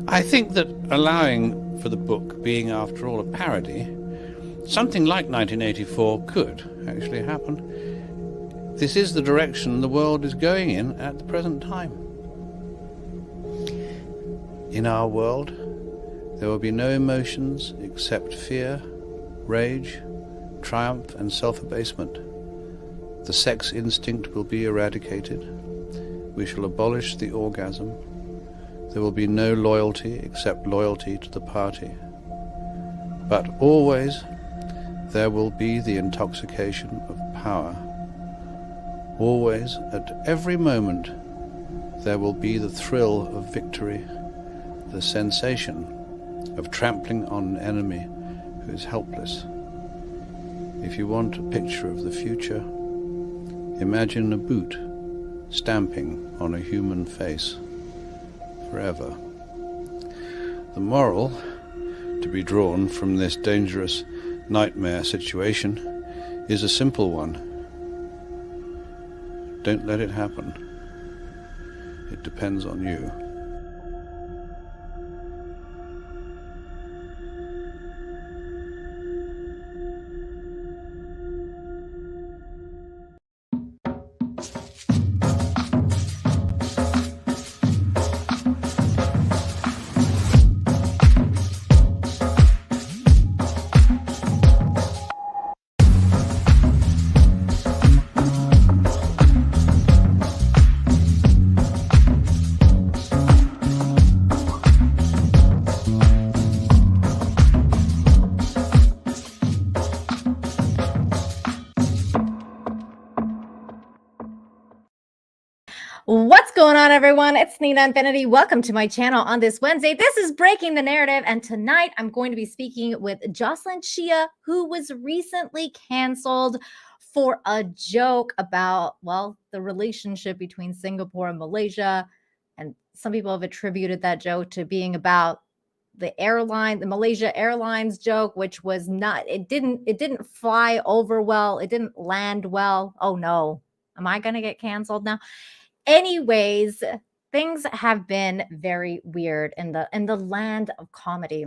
I think that allowing for the book being, after all, a parody, something like 1984 could actually happen. This is the direction the world is going in at the present time. In our world, there will be no emotions except fear, rage, triumph, and self-abasement. The sex instinct will be eradicated. We shall abolish the orgasm. There will be no loyalty except loyalty to the party. But always there will be the intoxication of power. Always, at every moment, there will be the thrill of victory, the sensation of trampling on an enemy who is helpless. If you want a picture of the future, imagine a boot stamping on a human face forever. The moral to be drawn from this dangerous nightmare situation is a simple one. Don't let it happen. It depends on you. What's going on, everyone? It's Nina Infinity. Welcome to my channel on this Wednesday. This is Breaking the Narrative, and tonight I'm going to be speaking with Jocelyn Chia, who was recently canceled for a joke about, well, the relationship between Singapore and Malaysia. And some people have attributed that joke to being about the airline, the Malaysia Airlines joke, which was not, it didn't fly over well. It didn't land well. Oh no. Am I going to get canceled now? Anyways, things have been very weird in the land of comedy.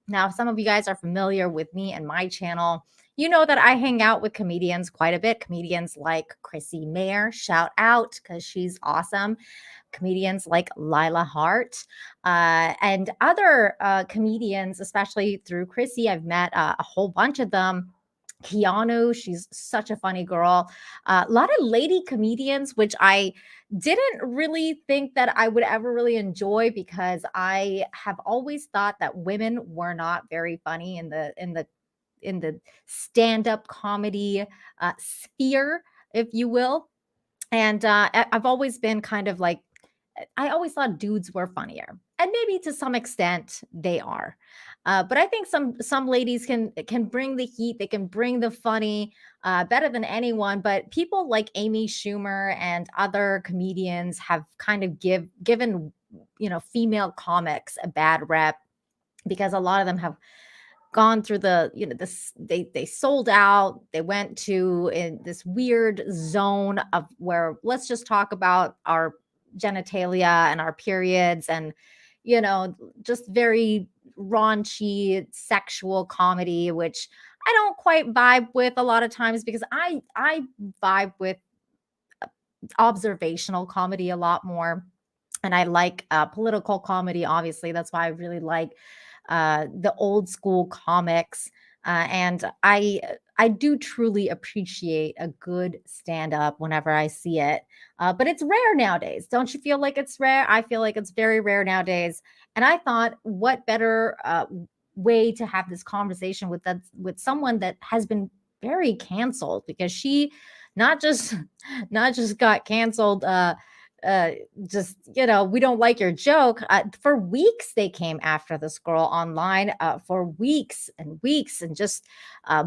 Now, if some of you guys are familiar with me and my channel, you know that I hang out with comedians quite a bit. Comedians like Chrissy Mayer, shout out because she's awesome. Comedians like Lila Hart and other comedians, especially through Chrissy. I've met a whole bunch of them. Keanu, she's such a funny girl. A lot of lady comedians, which I didn't really think that I would ever really enjoy, because I have always thought that women were not very funny in the stand-up comedy sphere, if you will. And I've always been kind of like, I always thought dudes were funnier, and maybe to some extent they are. But I think some ladies can bring the heat, they can bring the funny better than anyone. But people like Amy Schumer and other comedians have kind of given female comics a bad rep, because a lot of them have gone through this, they sold out, they went to in this weird zone of where, let's just talk about our genitalia and our periods, and just very raunchy sexual comedy, which I don't quite vibe with a lot of times, because I vibe with observational comedy a lot more. And I like political comedy, obviously. That's why I really like the old school comics. And I do truly appreciate a good stand-up whenever I see it. But it's rare nowadays. Don't you feel like it's rare? I feel like it's very rare nowadays. And I thought, what better way to have this conversation with someone that has been very canceled, because she not just not just got canceled just we don't like your joke. For weeks they came after this girl online, for weeks and weeks, and just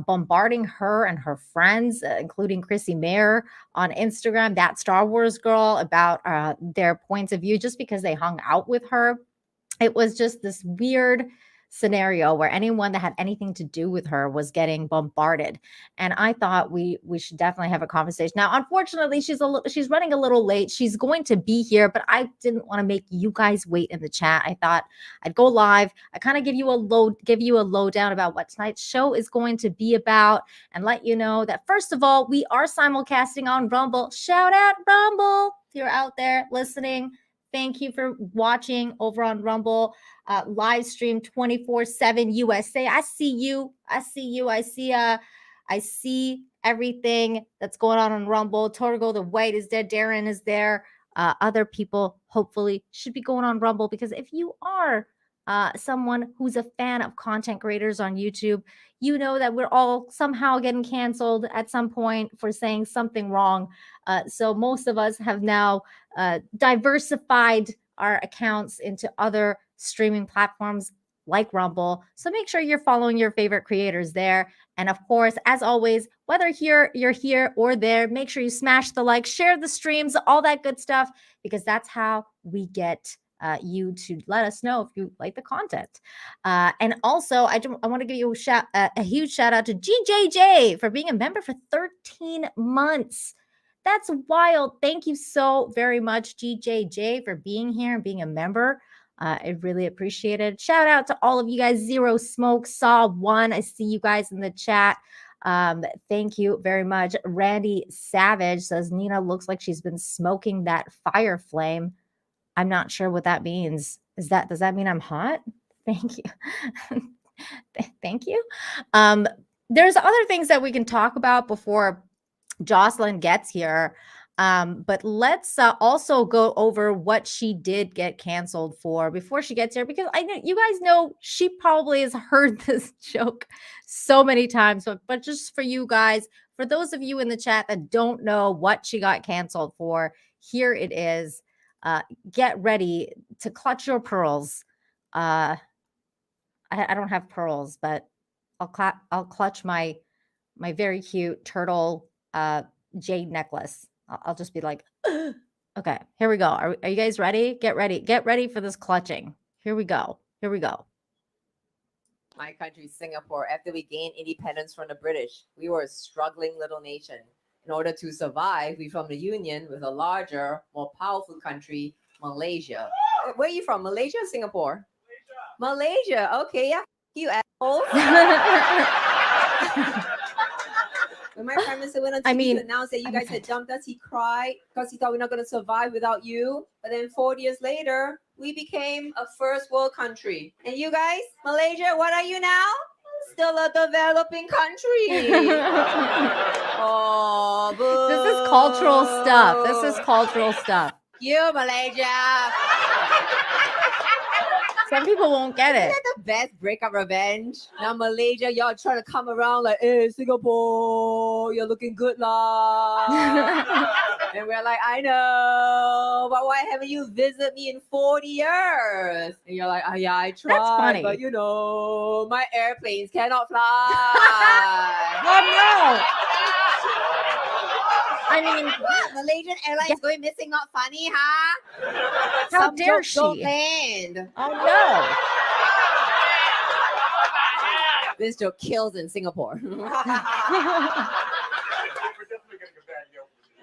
bombarding her and her friends, including Chrissy Mayer on Instagram, that Star Wars girl, about their points of view, just because they hung out with her. It was just this weird scenario where anyone that had anything to do with her was getting bombarded. And I thought we should definitely have a conversation. Now, unfortunately, she's running a little late. She's going to be here, but I didn't want to make you guys wait in the chat. I thought I'd go live. I kind of give you a lowdown about what tonight's show is going to be about, and let you know that first of all, we are simulcasting on Rumble. Shout out Rumble if you're out there listening. Thank you for watching over on Rumble. Live stream 24/7 USA. I see you. I see everything that's going on Rumble. Torgo the White is there. Darren is there. Other people hopefully should be going on Rumble, because if you are someone who's a fan of content creators on YouTube, you know that we're all somehow getting canceled at some point for saying something wrong. So most of us have now diversified our accounts into other streaming platforms like Rumble. So make sure you're following your favorite creators there. And of course, as always, whether you're here or there, make sure you smash the like, share the streams, all that good stuff, because that's how we get you to let us know if you like the content. And also, I want to give you a huge shout out to GJJ for being a member for 13 months. That's wild. Thank you so very much, GJJ, for being here and being a member. I really appreciate it. Shout out to all of you guys. Zero Smoke, Saw One. I see you guys in the chat. Thank you very much. Randy Savage says Nina looks like she's been smoking that fire flame. I'm not sure what that means. Does that mean I'm hot? Thank you. Thank you. There's other things that we can talk about before Jocelyn gets here. But let's also go over what she did get canceled for before she gets here, because I know you guys know she probably has heard this joke so many times. But just for you guys, for those of you in the chat that don't know what she got canceled for, here it is. Get ready to clutch your pearls. I don't have pearls, but I'll clutch my very cute turtle jade necklace. I'll just be like, okay, here we go. Are you guys ready? Get ready for this clutching. Here we go. My country, Singapore, after we gained independence from the British, we were a struggling little nation. In order to survive, we formed a union with a larger, more powerful country, Malaysia. Where are you from? Malaysia or Singapore? Malaysia. Okay, yeah. You assholes. When my prime minister went on TV to announce that you guys had dumped us, he cried because he thought we're not going to survive without you. But then 40 years later, we became a first world country. And you guys, Malaysia, what are you now? Still a developing country. Oh, boo. This is cultural stuff. You, Malaysia. Some people won't get it. Isn't that the best breakup revenge? Now Malaysia, y'all trying to come around like, hey, Singapore, you're looking good lah. And we're like, I know, but why haven't you visited me in 40 years? And you're like, oh yeah, I tried, that's funny. But you know, my airplanes cannot fly. Oh no. I mean, what? Malaysian Airlines going missing, not funny, huh? How dare she? Don't land. Oh no. This joke kills in Singapore.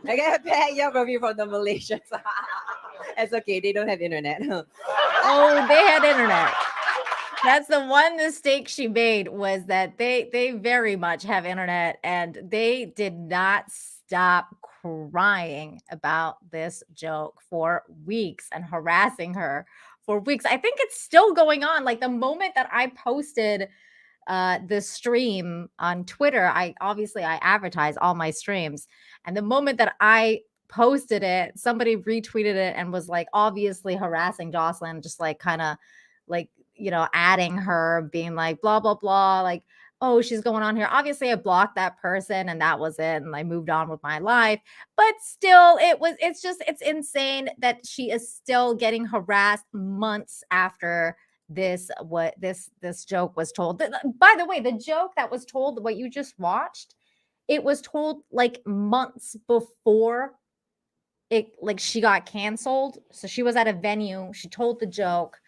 I get a bad Yelp review from the Malaysians. It's okay, they don't have internet. Oh, they had internet. That's the one mistake she made, was that they very much have internet, and they did not stop crying about this joke for weeks and harassing her for weeks. I think it's still going on. Like the moment that I posted the stream on Twitter, I advertise all my streams, and the moment that I posted it, somebody retweeted it and was like obviously harassing Jocelyn, just like kind of like, you know, adding her, being like blah blah blah, like, oh, she's going on here. Obviously, I blocked that person and that was it. And I moved on with my life. But still, it's insane that she is still getting harassed months after this joke was told. By the way, the joke that was told, what you just watched, it was told like months before she got canceled. So she was at a venue. She told the joke.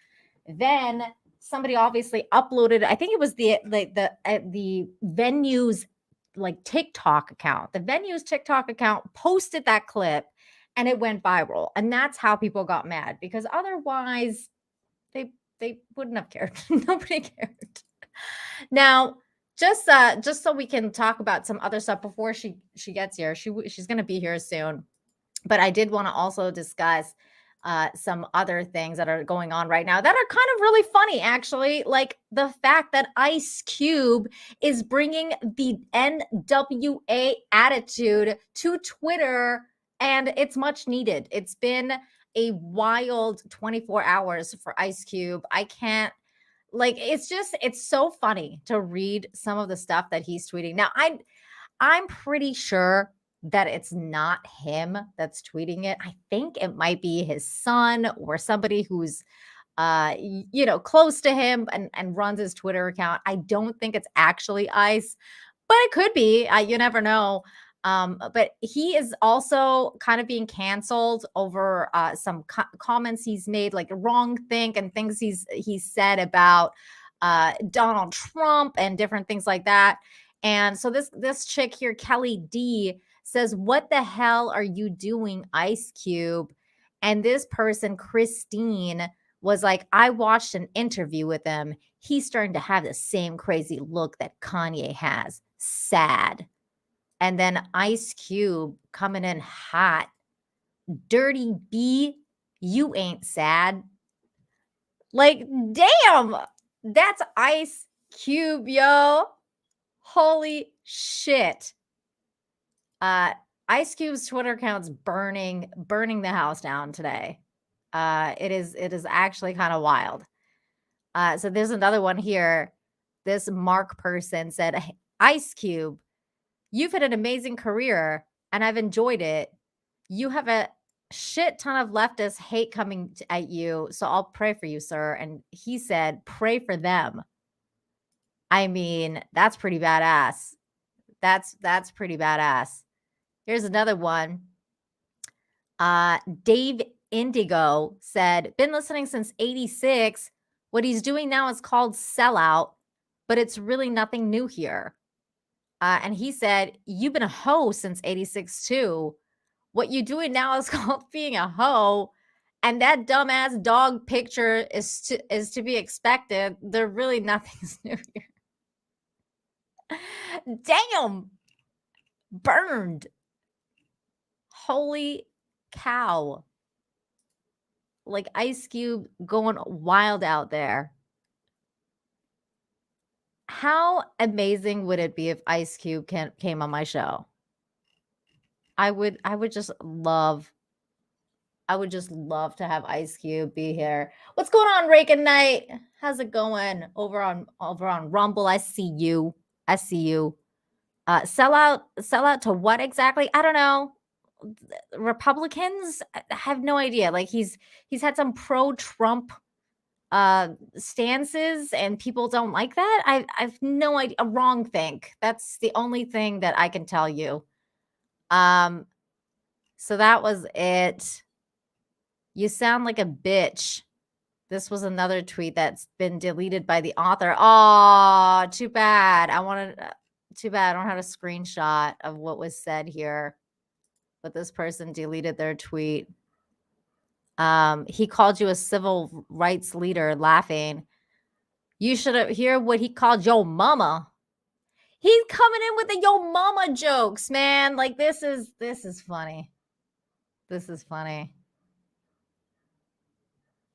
Then somebody obviously uploaded, I think it was the venue's like TikTok account. The venue's TikTok account posted that clip and it went viral. And that's how people got mad, because otherwise they wouldn't have cared. Nobody cared. Now, just so we can talk about some other stuff before she gets here. She's going to be here soon. But I did want to also discuss some other things that are going on right now that are kind of really funny, actually. Like the fact that Ice Cube is bringing the NWA attitude to Twitter, and it's much needed. It's been a wild 24 hours for Ice Cube. I can't, like, it's so funny to read some of the stuff that he's tweeting. Now, I'm pretty sure that it's not him that's tweeting it. I think it might be his son or somebody who's close to him and runs his Twitter account. I don't think it's actually Ice, but it could be. You never know. But he is also kind of being canceled over some comments he's made, like wrong think and things he's said about Donald Trump and different things like that. And so this chick here, Kelly D, says, "What the hell are you doing, Ice Cube?" And this person, Christine, was like, "I watched an interview with him. He's starting to have the same crazy look that Kanye has. Sad." And then Ice Cube coming in hot. "Dirty B, you ain't sad." Like, damn, that's Ice Cube, yo. Holy shit. Ice Cube's Twitter account's burning the house down today. It is actually kind of wild. So there's another one here. This Mark person said, "Ice Cube, you've had an amazing career and I've enjoyed it. You have a shit ton of leftist hate coming at you, so I'll pray for you, sir." And he said, "Pray for them." I mean, that's pretty badass. That's pretty badass. Here's another one. Dave Indigo said, "Been listening since 86. What he's doing now is called sellout, but it's really nothing new here." And he said, "You've been a hoe since 86 too. What you doing now is called being a hoe. And that dumbass dog picture is to be expected. There really nothing's new here." Damn. Burned. Holy cow. Like Ice Cube going wild out there. How amazing would it be if Ice Cube came on my show? I would just love to have Ice Cube be here. What's going on, Reagan Knight? How's it going over on Rumble? I see you. Sell out to what exactly? I don't know. Republicans? I have no idea. Like he's had some pro-Trump stances and people don't like that. I've no idea. A wrong think. That's the only thing that I can tell you. So that was it. "You sound like a bitch." This was another tweet that's been deleted by the author. Oh, too bad. Too bad. I don't have a screenshot of what was said here, but this person deleted their tweet. He called you a civil rights leader, laughing. You should hear what he called your mama. He's coming in with the yo mama jokes, man. Like this is funny. This is funny.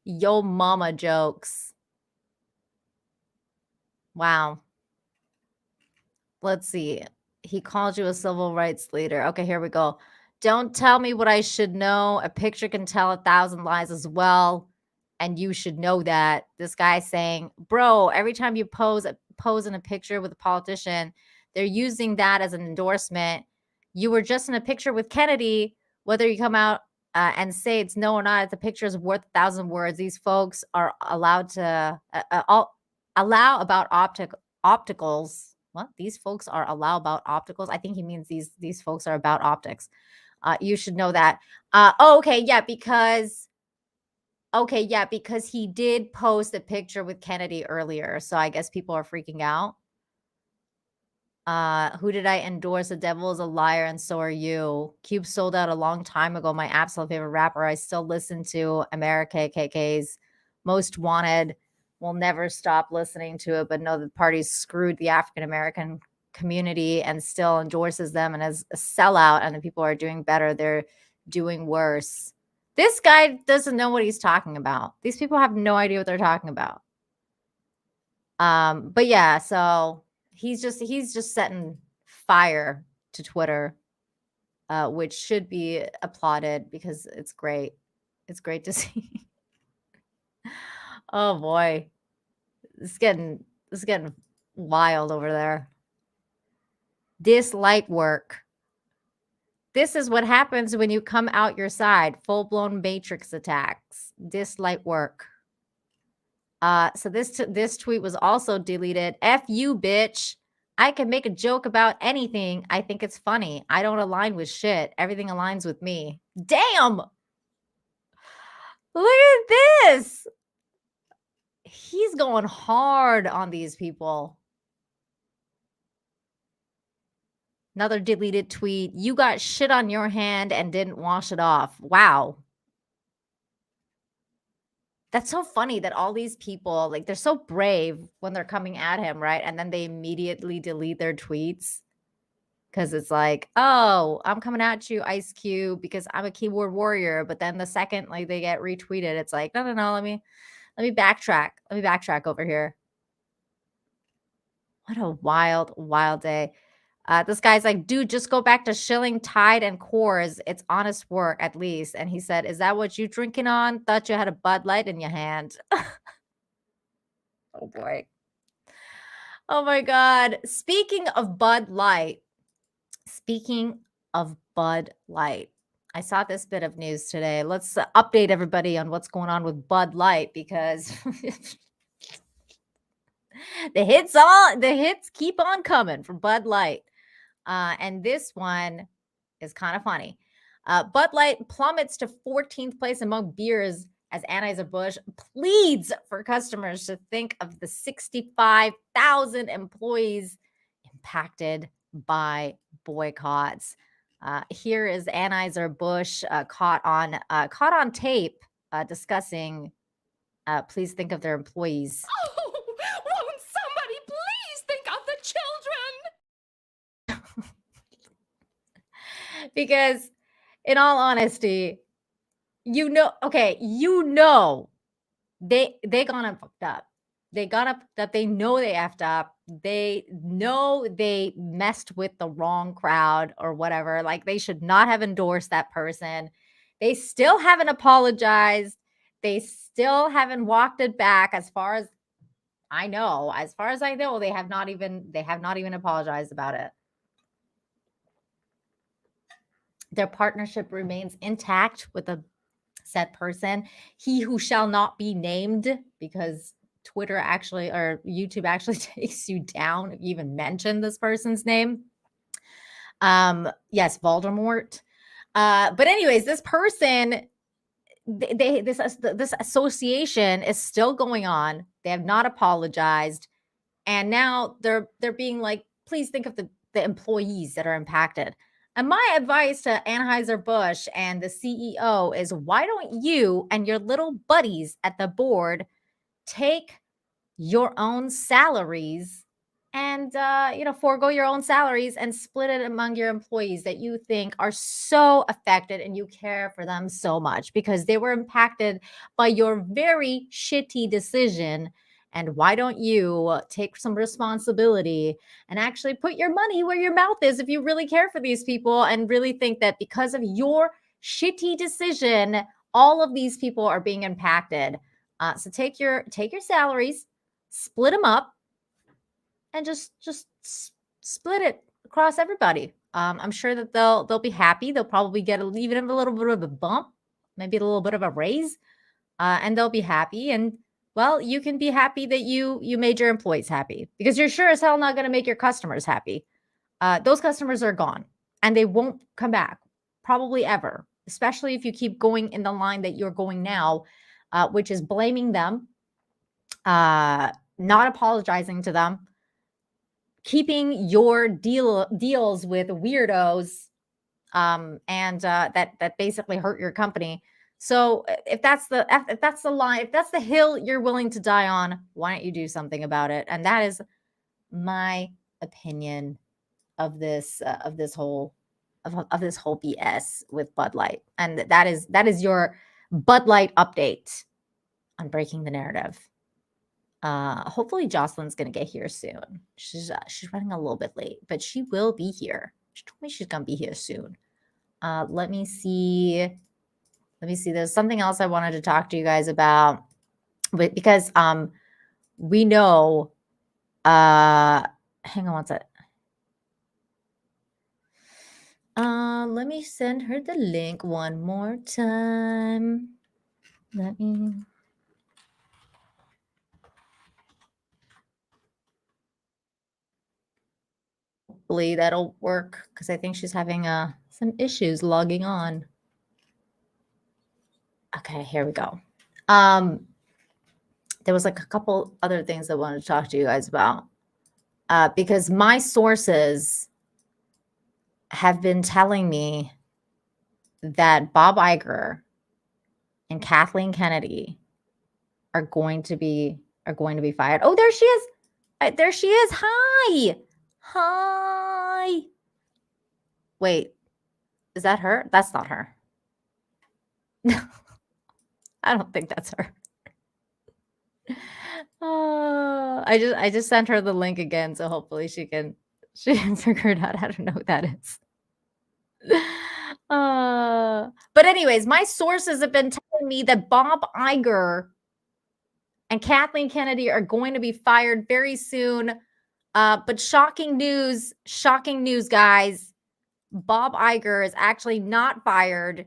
Yo mama jokes. Wow. Let's see. He called you a civil rights leader. Okay, here we go. "Don't tell me what I should know. A picture can tell 1,000 lies as well. And you should know that." This guy saying, "Bro, every time you pose in a picture with a politician, they're using that as an endorsement. You were just in a picture with Kennedy. Whether you come out and say it's no or not, the picture is worth 1,000 words. These folks are allowed to allow about opticals." What? These folks are allow about opticals? I think he means these folks are about optics. You should know that. Okay, yeah, because Okay, yeah, because he did post a picture with Kennedy earlier, so I guess people are freaking out. Who did I endorse? The devil is a liar, and so are you. Cube sold out a long time ago. My absolute favorite rapper. I still listen to America KK's Most Wanted. Will never stop listening to it, but know the party's screwed the African American community and still endorses them and is a sellout. And the people are doing better. They're doing worse. This guy doesn't know what he's talking about. These people have no idea what they're talking about. But yeah, so he's just setting fire to Twitter, which should be applauded because it's great. It's great to see. Oh boy. It's getting wild over there. This light work. This is what happens when you come out your side. Full-blown matrix attacks. This light work. So this tweet was also deleted. F you, bitch. I can make a joke about anything. I think it's funny. I don't align with shit. Everything aligns with me. Damn. Look at this. He's going hard on these people. Another deleted tweet. You got shit on your hand and didn't wash it off. Wow. That's so funny that all these people, like, they're so brave when they're coming at him, right? And then they immediately delete their tweets because it's like, oh, I'm coming at you, Ice Cube, because I'm a keyboard warrior. But then the second like they get retweeted, it's like, no, let me backtrack. Let me backtrack over here. What a wild day. This guy's like, dude, just go back to shilling Tide and Coors. It's honest work, at least. And he said, is that what you drinking on? Thought you had a Bud Light in your hand. Oh, boy. Oh, my God. Speaking of Bud Light, I saw this bit of news today. Let's update everybody on what's going on with Bud Light because the hits keep on coming from Bud Light. And this one is kind of funny. Bud Light plummets to 14th place among beers as Anheuser-Busch pleads for customers to think of the 65,000 employees impacted by boycotts. Here is Anheuser-Busch caught on tape discussing. Please think of their employees. Oh, won't somebody please think of the children? Because in all honesty, they gone fucked up. They got up that they know they effed up. They know they messed with the wrong crowd or whatever. Like they should not have endorsed that person. They still haven't apologized. They still haven't walked it back as far as I know. As far as I know, they have not even apologized about it. Their partnership remains intact with a said person, he who shall not be named, because Twitter actually or YouTube actually takes you down if you even mention this person's name. Yes, Voldemort. But anyways, this person, this association is still going on. They have not apologized, and now they're being like, please think of the employees that are impacted. And my advice to Anheuser-Busch and the CEO is, why don't you and your little buddies at the board take your own salaries and, forego your own salaries and split it among your employees that you think are so affected and you care for them so much because they were impacted by your very shitty decision. And why don't you take some responsibility and actually put your money where your mouth is if you really care for these people and really think that because of your shitty decision, all of these people are being impacted. So take your salaries, split them up, and just split it across everybody. I'm sure that they'll be happy. They'll probably get even a little bit of a bump, maybe a little bit of a raise, and they'll be happy. And well, you can be happy that you made your employees happy because you're sure as hell not going to make your customers happy. Those customers are gone and they won't come back probably ever, especially if you keep going in the line that you're going now. which is blaming them, not apologizing to them, keeping your deals with weirdos, and that basically hurt your company. So if that's the line, if that's the hill you're willing to die on, why don't you do something about it? And that is my opinion of this whole BS with Bud Light. And that is your Bud Light update on Breaking the Narrative. Hopefully Jocelyn's gonna get here soon. She's running a little bit late, but she will be here. She told me she's gonna be here soon. Let me see. There's something else I wanted to talk to you guys about, because we know. Hang on one sec. Let me send her the link one more time. Hopefully that'll work, because I think she's having some issues logging on. Okay, here we go. There was like a couple other things I wanted to talk to you guys about, because my sources have been telling me that Bob Iger and Kathleen Kennedy are going to be fired. Oh, there she is. There she is. Hi. Wait, is that her? That's not her. I don't think that's her. I just sent her the link again, so hopefully she can figure it out. I don't know who that is. But anyways, my sources have been telling me that Bob Iger and Kathleen Kennedy are going to be fired very soon. But shocking news, guys. Bob Iger is actually not fired,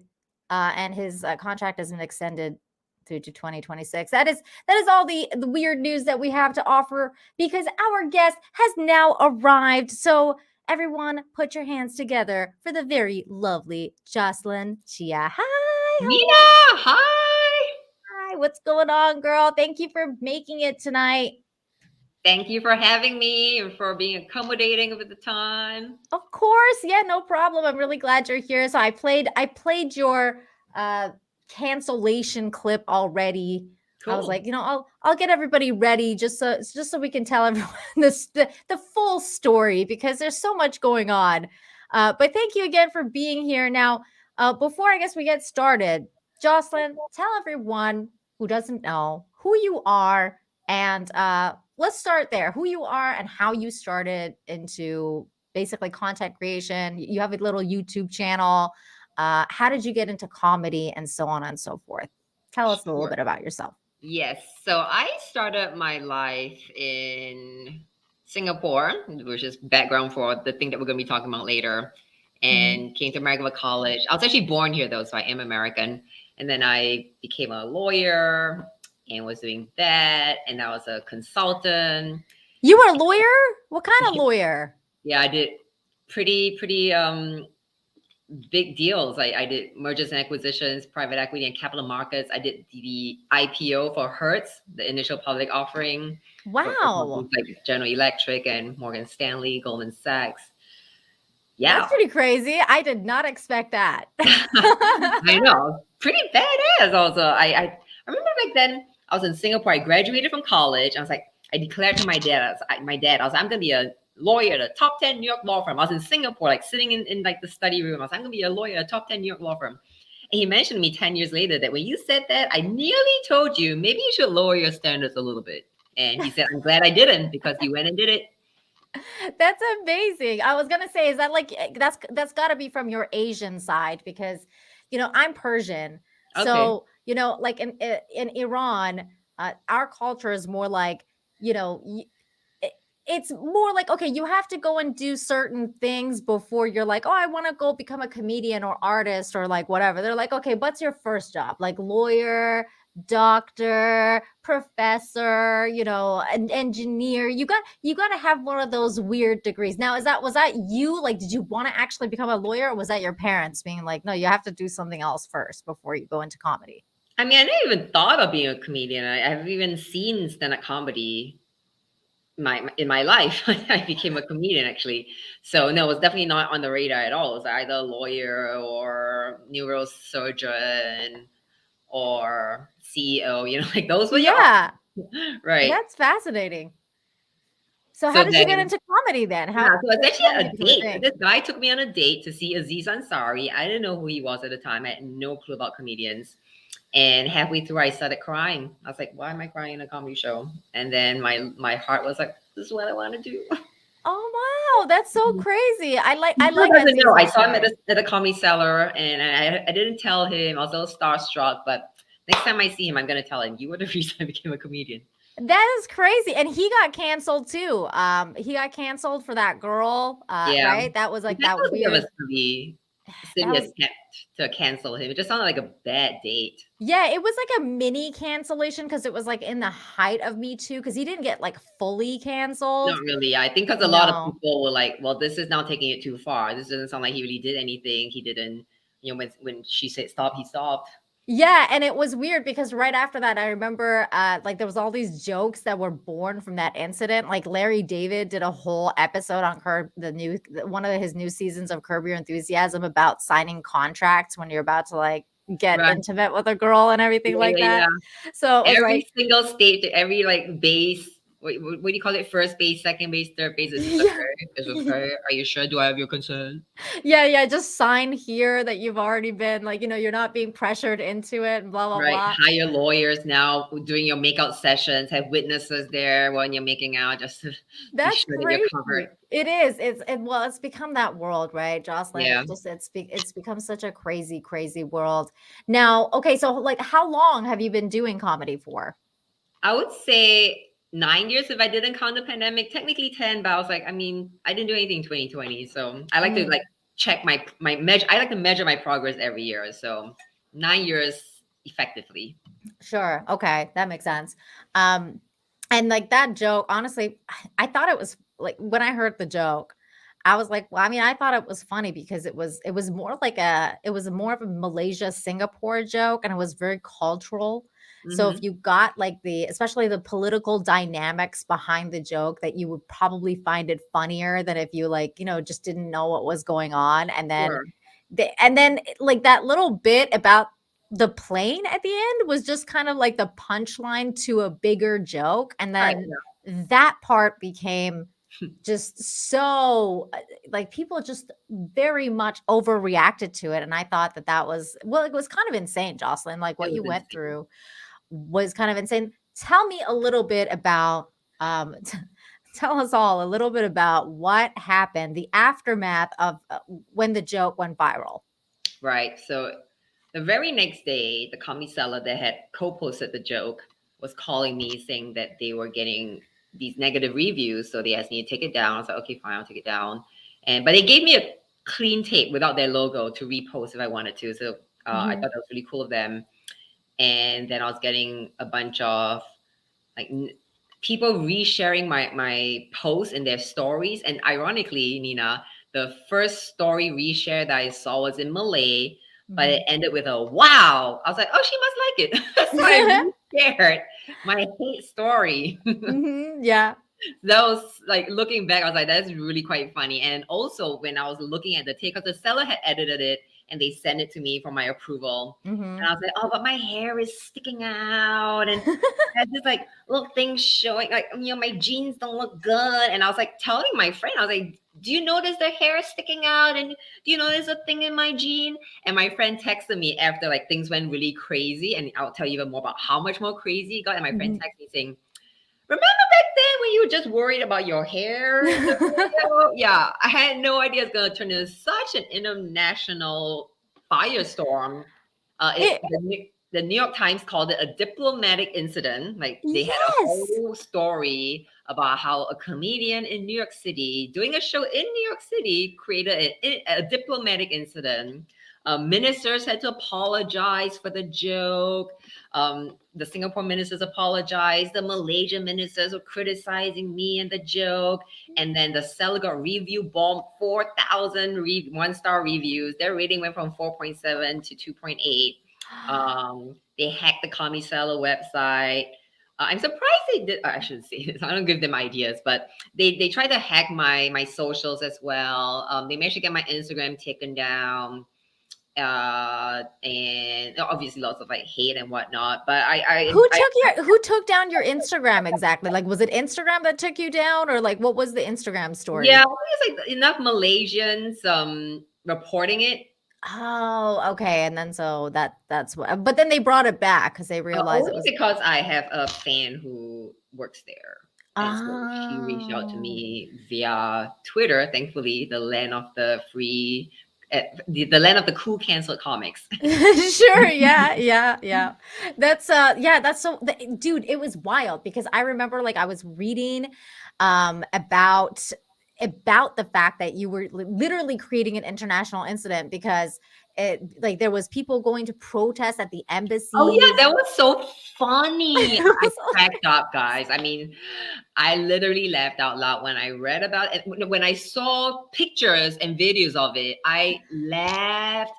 and his contract has been extended through to 2026. That is all the weird news that we have to offer, because our guest has now arrived. So everyone, put your hands together for the very lovely Jocelyn Chia. Hi, Nina, hi. Hi, what's going on, girl? Thank you for making it tonight. Thank you for having me and for being accommodating over the time. Of course, yeah, no problem. I'm really glad you're here. So I played your cancellation clip already. Cool. I was like, I'll get everybody ready just so we can tell everyone the full story, because there's so much going on. But thank you again for being here. Now, before I guess we get started, Jocelyn, tell everyone who doesn't know who you are, and let's start there. Who you are and how you started into basically content creation. You have a little YouTube channel. How did you get into comedy, and so on and so forth? Tell us a little bit about yourself. Yes. So I started my life in Singapore, which is background for the thing that we're going to be talking about later, and came to America for college. I was actually born here, though, so I am American. And then I became a lawyer and was doing that. And I was a consultant. You were a lawyer? What kind of lawyer? Yeah, I did pretty big deals. I did mergers and acquisitions, private equity, and capital markets. I did the IPO for Hertz, the initial public offering. Wow. Like General Electric and Morgan Stanley, Goldman Sachs. Yeah. That's pretty crazy. I did not expect that. I know. Pretty badass also. I remember back then I was in Singapore. I graduated from college. I was like, I declared to my dad, I was like, I'm going to be a lawyer at a top 10 New York law firm. I was in Singapore, like sitting in like the study room. I was like, I'm going to be a lawyer at a top 10 New York law firm. And he mentioned to me 10 years later that when you said that, I nearly told you, maybe you should lower your standards a little bit. And he said, I'm glad I didn't, because you went and did it. That's amazing. I was gonna say, is that like that's got to be from your Asian side, because I'm Persian, so like in Iran, our culture is more like it's more like, okay, you have to go and do certain things before you're like, oh, I want to go become a comedian or artist or like whatever. They're like, okay, what's your first job? Like lawyer, doctor, professor, an engineer. You got to have one of those weird degrees. Now, was that you? Like, did you want to actually become a lawyer, or was that your parents being like, no, you have to do something else first before you go into comedy? I mean, I never even thought of being a comedian. I haven't even seen stand-up comedy in my life. I became a comedian actually. So no, it was definitely not on the radar at all. It was either a lawyer or neurosurgeon or CEO, like those were your Yeah, right. that's fascinating. So how So did you get then into comedy then? yeah, How so it's did actually comedy a become a date. So thing? this guy took me on a date to see Aziz Ansari. I didn't know who he was at the time. I had no clue about comedians. And halfway through, I started crying. I was like, "Why am I crying in a comedy show?" And then my heart was like, "This is what I want to do." Oh wow, that's so crazy. He I still like doesn't Aziz know. I saw him Ansari. at the Comedy Cellar, and I didn't tell him. I was a little starstruck, but next time I see him, I'm gonna tell him you were the reason I became a comedian. That is crazy. And he got canceled too. He got canceled for that girl, Yeah, right? That was like that that was a bit of a weird that silly was attempt to cancel him. It just sounded like a bad date. yeah, it was like a mini cancellation because it was like in the height of Me Too because he didn't get like fully Not canceled. really. I think because a lot of No. people were like, "Well, this is now taking it too far. This doesn't sound like he really did anything. He didn't." When she said stop, he stopped. Yeah, and it was weird because right after that, I remember like there was all these jokes that were born from that incident. Like Larry David did a whole episode on one of his new seasons of Curb Your Enthusiasm about signing contracts when you're about to like get Right. intimate with a girl and everything Yeah, like yeah, that. yeah. So it was Every like, single state, every like base. What do you call it? First base, second base, third base. Is this yeah. okay? Is this okay? Are you sure? Do I have your consent? Yeah, yeah, just sign here that you've already been like, you're not being pressured into it and blah blah Right. blah. Hire lawyers now doing your makeout sessions. Have witnesses there when you're making out, just to be That's sure that you're crazy. covered. It is. Well, it's become that world, right, Jocelyn? Yeah. It's become such a crazy, crazy world. Now, okay, so like how long have you been doing comedy for? I would say 9 years if I didn't count the pandemic. Technically 10, but I was like, I mean, I didn't do anything in 2020. So I like to Mm, like check my measure. I like to measure my progress every year. So 9 years effectively. sure. Okay, that makes sense. Um, and like that joke, honestly, I thought it was like when I heard the joke, I was like, well, I mean, I thought it was funny because it was more like it was more of a Malaysia Singapore joke and it was very cultural. So if Hmm. you got like especially the political dynamics behind the joke, that you would probably find it funnier than if you like, just didn't know what was going on. Sure. And then like that little bit about the plane at the end was just kind of like the punchline to a bigger joke. And Right. then that part became just so like people just very much overreacted to it. And I thought that was, well, it was kind of insane, Jocelyn. Like It what was you went insane. through was kind of insane. Tell me a little bit about, tell us all a little bit about what happened, the aftermath of when the joke went viral. Right. So the very next day, the comedy seller that had co-posted the joke was calling me saying that they were getting these negative reviews. So they asked me to take it down. I was like, okay, fine, I'll take it down. But they gave me a clean tape without their logo to repost if I wanted to. So I thought Mhm. that was really cool of them. And then I was getting a bunch of like people resharing my posts in their stories. And ironically, Nina, the first story reshare that I saw was in Malay, but it Mhm. ended with a wow. I was like, oh, she must like it. So I reshared my hate story. Mhm, yeah. That was like looking back, I was like, that's really quite funny. And also when I was looking at the tape, because the seller had edited it and they sent it to me for my approval. And Mhm. I was like, oh, but my hair is sticking out and I had this like little thing showing, like, my jeans don't look good. And I was like telling my friend, I was like, do you notice the hair sticking out? And do you notice a thing in my jean? And my friend texted me after like things went really crazy. And I'll tell you even more about how much more crazy it got. And my friend Mhm. texted me saying, remember back then when you were just worried about your hair in the video? Yeah, I had no idea it's gonna turn into such an international firestorm. It The New York Times called it a diplomatic incident. Like they had a yes. whole story about how a comedian in New York City doing a show in New York City created a diplomatic incident. Ministers had to apologize for the joke. The Singapore ministers apologized. The Malaysian ministers were criticizing me and the joke. And then the seller got review bombed 4,000 one-star reviews. Their rating went from 4.7 to 2.8. They hacked the Comedy Cellar website. I'm surprised they did. I shouldn't say this. I don't give them ideas, but they tried to hack my socials as well. They managed to get my Instagram taken down, and obviously lots of like hate and whatnot. But who took down your Instagram exactly? Like, was it Instagram that took you down, or like what was the Instagram story? yeah, it's like enough Malaysians reporting it. Oh, okay. And then so that's what, but then they brought it back because they realized Only it was because I have a fan who works there. And so she reached out to oh. me via Twitter, thankfully, the land of the free, the land of the cool canceled comics. Sure, yeah. That's so dude, it was wild because I remember like I was reading about the fact that you were literally creating an international incident because it like there was people going to protest at the embassy. Oh yeah, that was so funny. It I was cracked up, guys. I mean, I literally laughed out loud when I read about it. When I saw pictures and videos of it, I laughed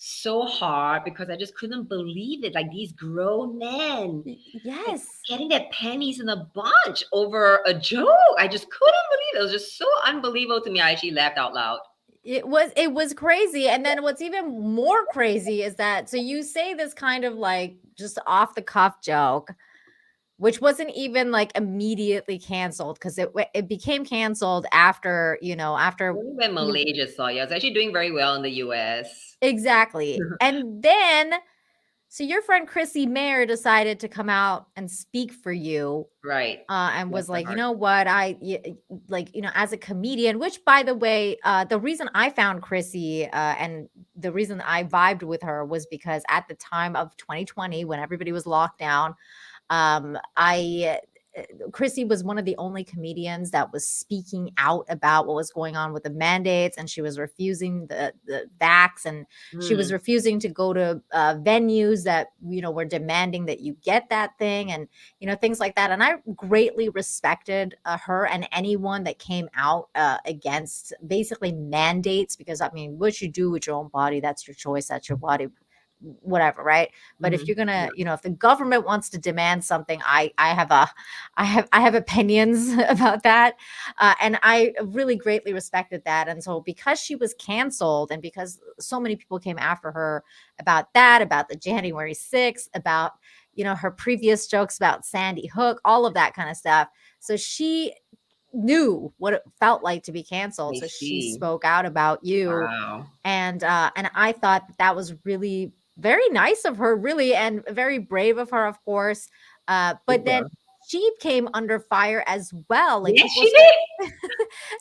so hard because I just couldn't believe it. Like these grown men yes. getting their panties in a bunch over a joke. I just couldn't believe it. It was just so unbelievable to me. I actually laughed out loud. It was crazy. And then what's even more crazy is that so you say this kind of like just off the cuff joke, which wasn't even like immediately canceled because it became canceled after, after Only when Malaysia saw you. I was actually doing very well in the US. exactly. And then so your friend Chrissy Mayer decided to come out and speak for you. Right. And Bless was her like, you heart. know what, as a comedian, which by the way, the reason I found Chrissy and the reason I vibed with her was because at the time of 2020, when everybody was locked down, Chrissy was one of the only comedians that was speaking out about what was going on with the mandates, and she was refusing the vax, and she was refusing to go to venues that were demanding that you get that thing, and things like that. And I greatly respected her and anyone that came out against basically mandates, because I mean, what you do with your own body, that's your choice, that's your body, whatever, right? But if you're gonna, if the government wants to demand something, I have opinions about that, and I really greatly respected that. And so because she was canceled, and because so many people came after her about that, about the January 6th, about her previous jokes about Sandy Hook, all of that kind of stuff, so she knew what it felt like to be canceled. So she spoke out about you. Wow. And I thought that was really very nice of her, really, and very brave of her, of course. But then she came under fire as well. Like, yes, she did.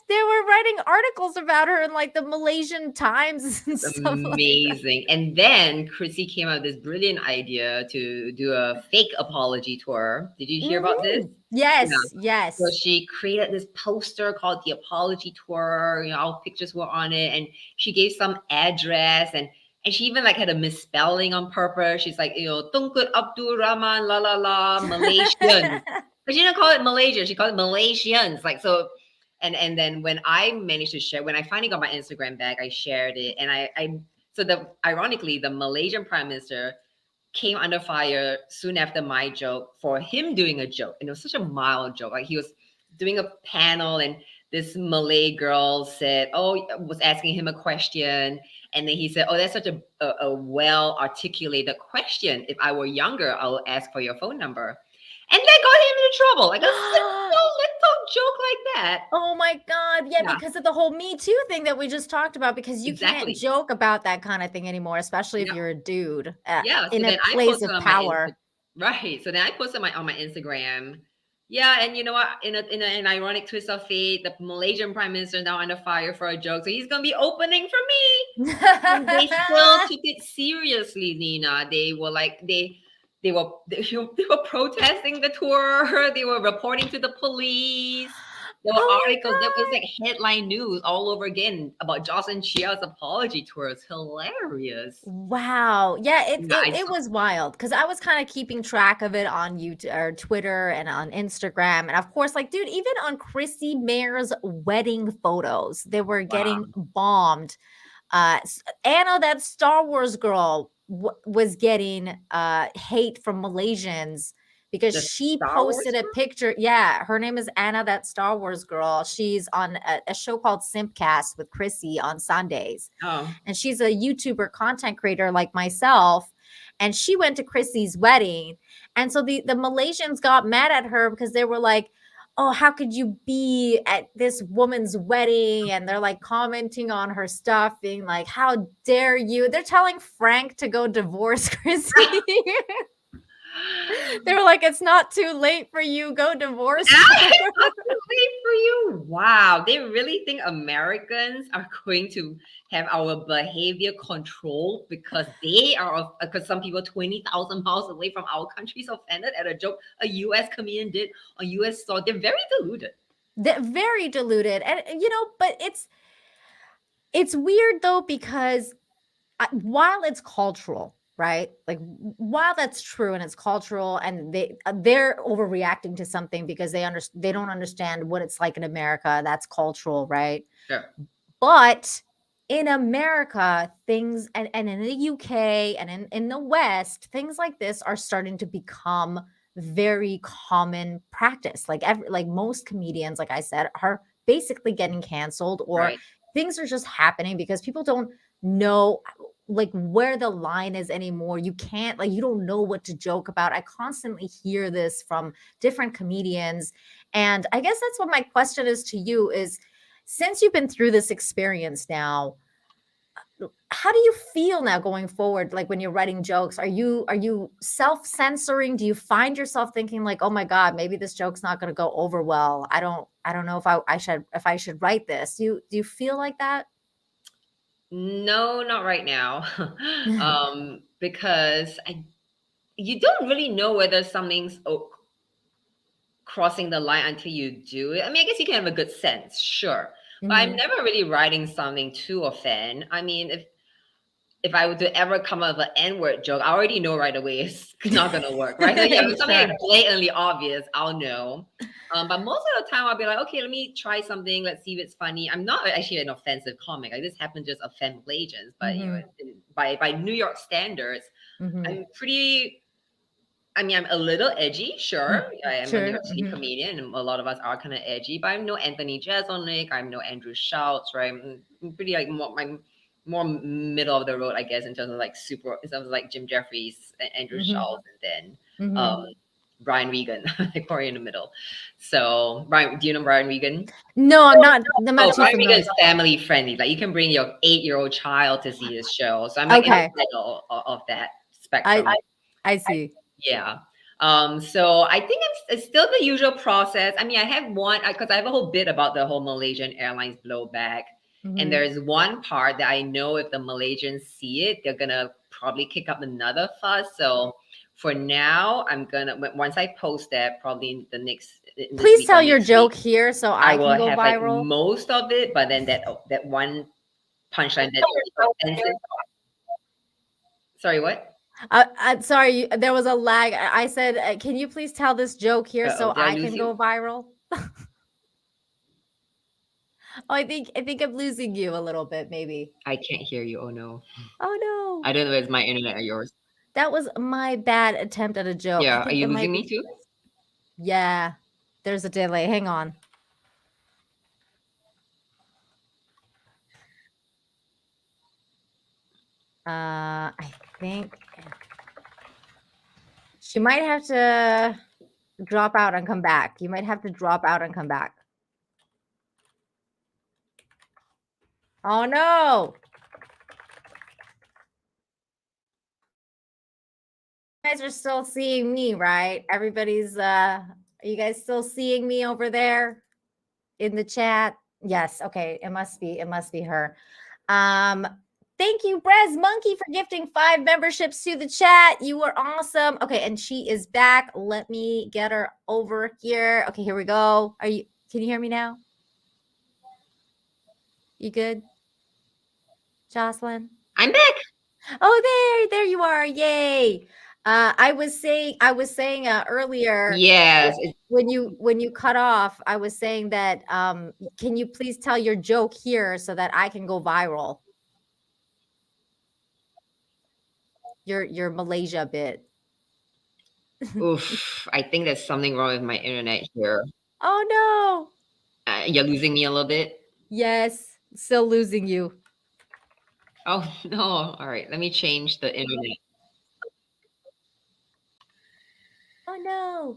They were writing articles about her in like the Malaysian Times and stuff. Amazing. Like and then Chrissy came up with this brilliant idea to do a fake apology tour. Did you hear about this? Yes, Yeah. yes. So she created this poster called the Apology Tour. All pictures were on it, and she gave some address, and she even like had a misspelling on purpose. She's like, Tungkut Abdul Rahman, la la la, Malaysian. But she didn't call it Malaysia. She called it Malaysians. Like, so, and then when I managed to share, when I finally got my Instagram back, I shared it. And ironically, the Malaysian Prime Minister came under fire soon after my joke for him doing a joke. And it was such a mild joke. Like, he was doing a panel, and this Malay girl was asking him a question. And then he said, oh, that's such a well-articulated question. If I were younger, I would ask for your phone number. And that got him into trouble. Like a little joke like that. Oh my God. Yeah, because of the whole Me Too thing that we just talked about, because you can't joke about that kind of thing anymore, especially if you're a dude in a place of power. Right. So then I posted on my Instagram. Yeah, and you know what? In an ironic twist of fate, the Malaysian Prime Minister is now under fire for a joke, so he's gonna be opening for me. And they still took it seriously, Nina. They were like they were protesting the tour. They were reporting to the police. There were articles. There was like headline news all over again about Jocelyn Chia's apology tour. It's hilarious. Wow. Yeah, it was wild, because I was kind of keeping track of it on YouTube or Twitter and on Instagram. And of course, like, dude, even on Chrissy Mayer's wedding photos, they were getting bombed. Anna, that Star Wars girl, was getting hate from Malaysians because The she Star Wars posted a girl? picture. Yeah, her name is Anna, that Star Wars girl. She's on a show called Simpcast with Chrissy on Sundays. Oh, And she's a YouTuber content creator like myself. And she went to Chrissy's wedding. And so the Malaysians got mad at her because they were like, oh, how could you be at this woman's wedding? And they're like commenting on her stuff, being like, how dare you? They're telling Frank to go divorce Chrissy. They were like, it's not too late for you. Go divorce her. wait for you. Wow. They really think Americans are going to have our behavior controlled because because some people 20,000 miles away from our country is offended at a joke a US comedian did on US soil. They're very deluded. They're very diluted. And, but it's weird though, because while it's cultural, right? Like while that's true and it's cultural, and they're overreacting to something because they don't understand what it's like in America. That's cultural, right? Sure. But in America, things and in the UK and in the West, things like this are starting to become very common practice. Like most comedians, like I said, are basically getting canceled, or Right. things are just happening because people don't know like where the line is anymore. You can't, like, you don't know what to joke about. I constantly hear this from different comedians. And I guess that's what my question is to you is, since you've been through this experience now, how do you feel now going forward? Like when you're writing jokes, are you self-censoring? Do you find yourself thinking like, oh my God, maybe this joke's not going to go over well? I don't know if I should write this. Do you feel like that? No, not right now. Because you don't really know whether something's crossing the line until you do it. I mean, I guess you can have a good sense, sure. But I'm Mhm. never really writing something to offend. I mean, if I were to ever come up with an N-word joke, I already know right away it's not gonna work, right? So yeah, if something Sure. like blatantly obvious, I'll know. But most of the time, I'll be like, okay, let me try something. Let's see if it's funny. I'm not actually an offensive comic. Like this happened to just offend Malaysians, but by New York standards, Mhm. I'm pretty. I mean, I'm a little edgy, sure. I am a New Sure. York City comedian, and a lot of us are kind of edgy. But I'm no Anthony Jeselnik. I'm no Andrew Schultz, right? I'm pretty like I'm more middle of the road, I guess, in terms of like in terms of like Jim Jeffries, Andrew Schultz, and then Brian Regan, like we're in the middle. So, Brian, do you know Brian Regan? No, I'm not too Brian familiar. Regan is family friendly. Like you can bring your 8-year-old child to see his show. So I'm like in Okay. the middle of that spectrum. I see. Yeah. So I think it's still the usual process. I mean, I have one because I have a whole bit about the whole Malaysian Airlines blowback. And there's one part that I know if the Malaysians see it, they're gonna probably kick up another fuss. So for now, I'm gonna once I post that, probably in the next. In this Please week tell or your next joke week, here so I I will can go have like viral. most of it, but then that one punchline that's offensive. Sorry, what? Sorry, there was a lag. I said, can you please tell this joke here so Did I I lose can you? go viral? Oh, I think I'm losing you a little bit, maybe. I can't hear you. Oh no. Oh no. I don't know if it's my internet or yours. That was my bad attempt at a joke. Yeah, I are think you it losing might me be. too? Yeah. There's a delay. Hang on. I think she might have to drop out and come back. You might have to drop out and come back. Oh no. You guys are still seeing me, right? Everybody's are you guys still seeing me over there in the chat? Yes, okay. It must be her. Thank you, Brez Monkey, for gifting 5 memberships to the chat. You are awesome. Okay, and she is back. Let me get her over here. Okay, here we go. Can you hear me now? You good? Jocelyn? I'm back. Oh, there you are. Yay. I was saying earlier. Yes. When you cut off, I was saying that can you please tell your joke here so that I can go viral? your Malaysia bit. Oof, I think there's something wrong with my internet here. Oh no. You're losing me a little bit. Yes, still losing you. Oh no! All right, let me change the internet. Oh no.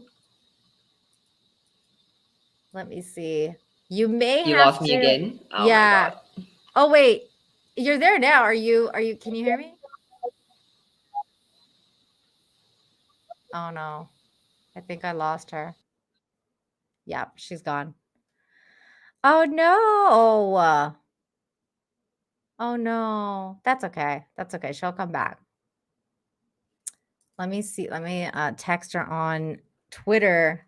Let me see. You may You have lost me to. again. Oh my Yeah. god. Oh wait. You're there now. Are you can you hear me? Oh no. I think I lost her. Yep, she's gone. Oh no. Oh no. That's okay. That's okay. She'll come back. Let me see. Let me text her on Twitter.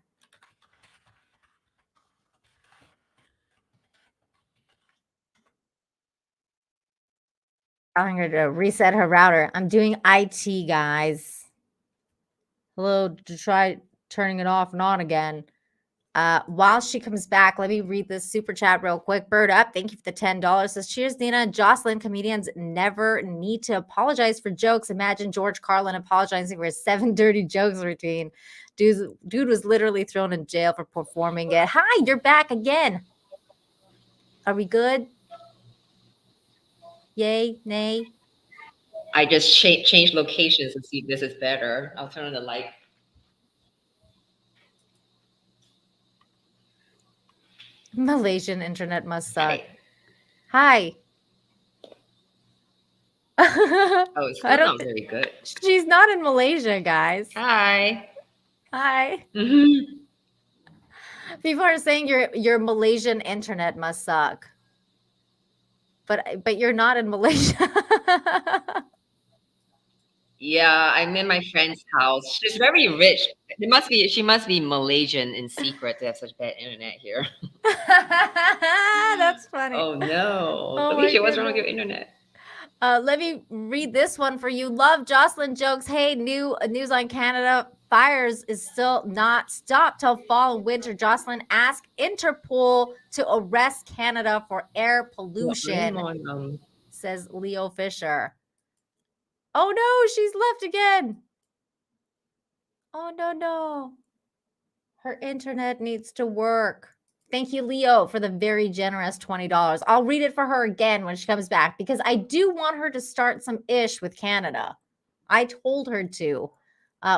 I'm going to reset her router. I'm doing IT, guys. Hello, to try turning it off and on again. While she comes back, let me read this super chat real quick. Bird Up, thank you for the $10. Says, cheers, Nina and Jocelyn. Comedians never need to apologize for jokes. Imagine George Carlin apologizing for his 7 dirty jokes routine. Dude was literally thrown in jail for performing it. Hi, you're back again. Are we good? Yay, nay? I just changed locations to see if this is better. I'll turn on the light. Malaysian internet must suck. Hi. Hi. Oh, it's still not very good. She's not in Malaysia, guys. Hi. Hi. Mm-hmm. People are saying your Malaysian internet must suck. But you're not in Malaysia. Yeah, I'm in my friend's house. She's very rich. She must be Malaysian in secret to have such bad internet here. That's funny. Oh no. Oh my Alicia, what's wrong with goodness. your internet? Let me read this one for you. Love Jocelyn jokes. Hey, news on Canada. Fires is still not stopped till fall and winter. Jocelyn asked Interpol to arrest Canada for air pollution, Well, I'm on, says Leo Fisher. Oh no, she's left again. Oh no. Her internet needs to work. Thank you, Leo, for the very generous $20. I'll read it for her again when she comes back because I do want her to start some ish with Canada. I told her to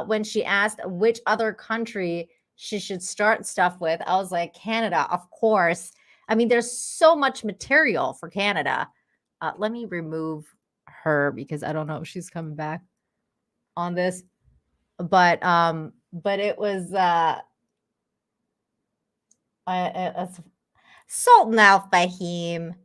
when she asked which other country she should start stuff with. I was like, Canada, of course. I mean, there's so much material for Canada. Let me remove her because I don't know if she's coming back on this. But it was Sultan Al Fahim.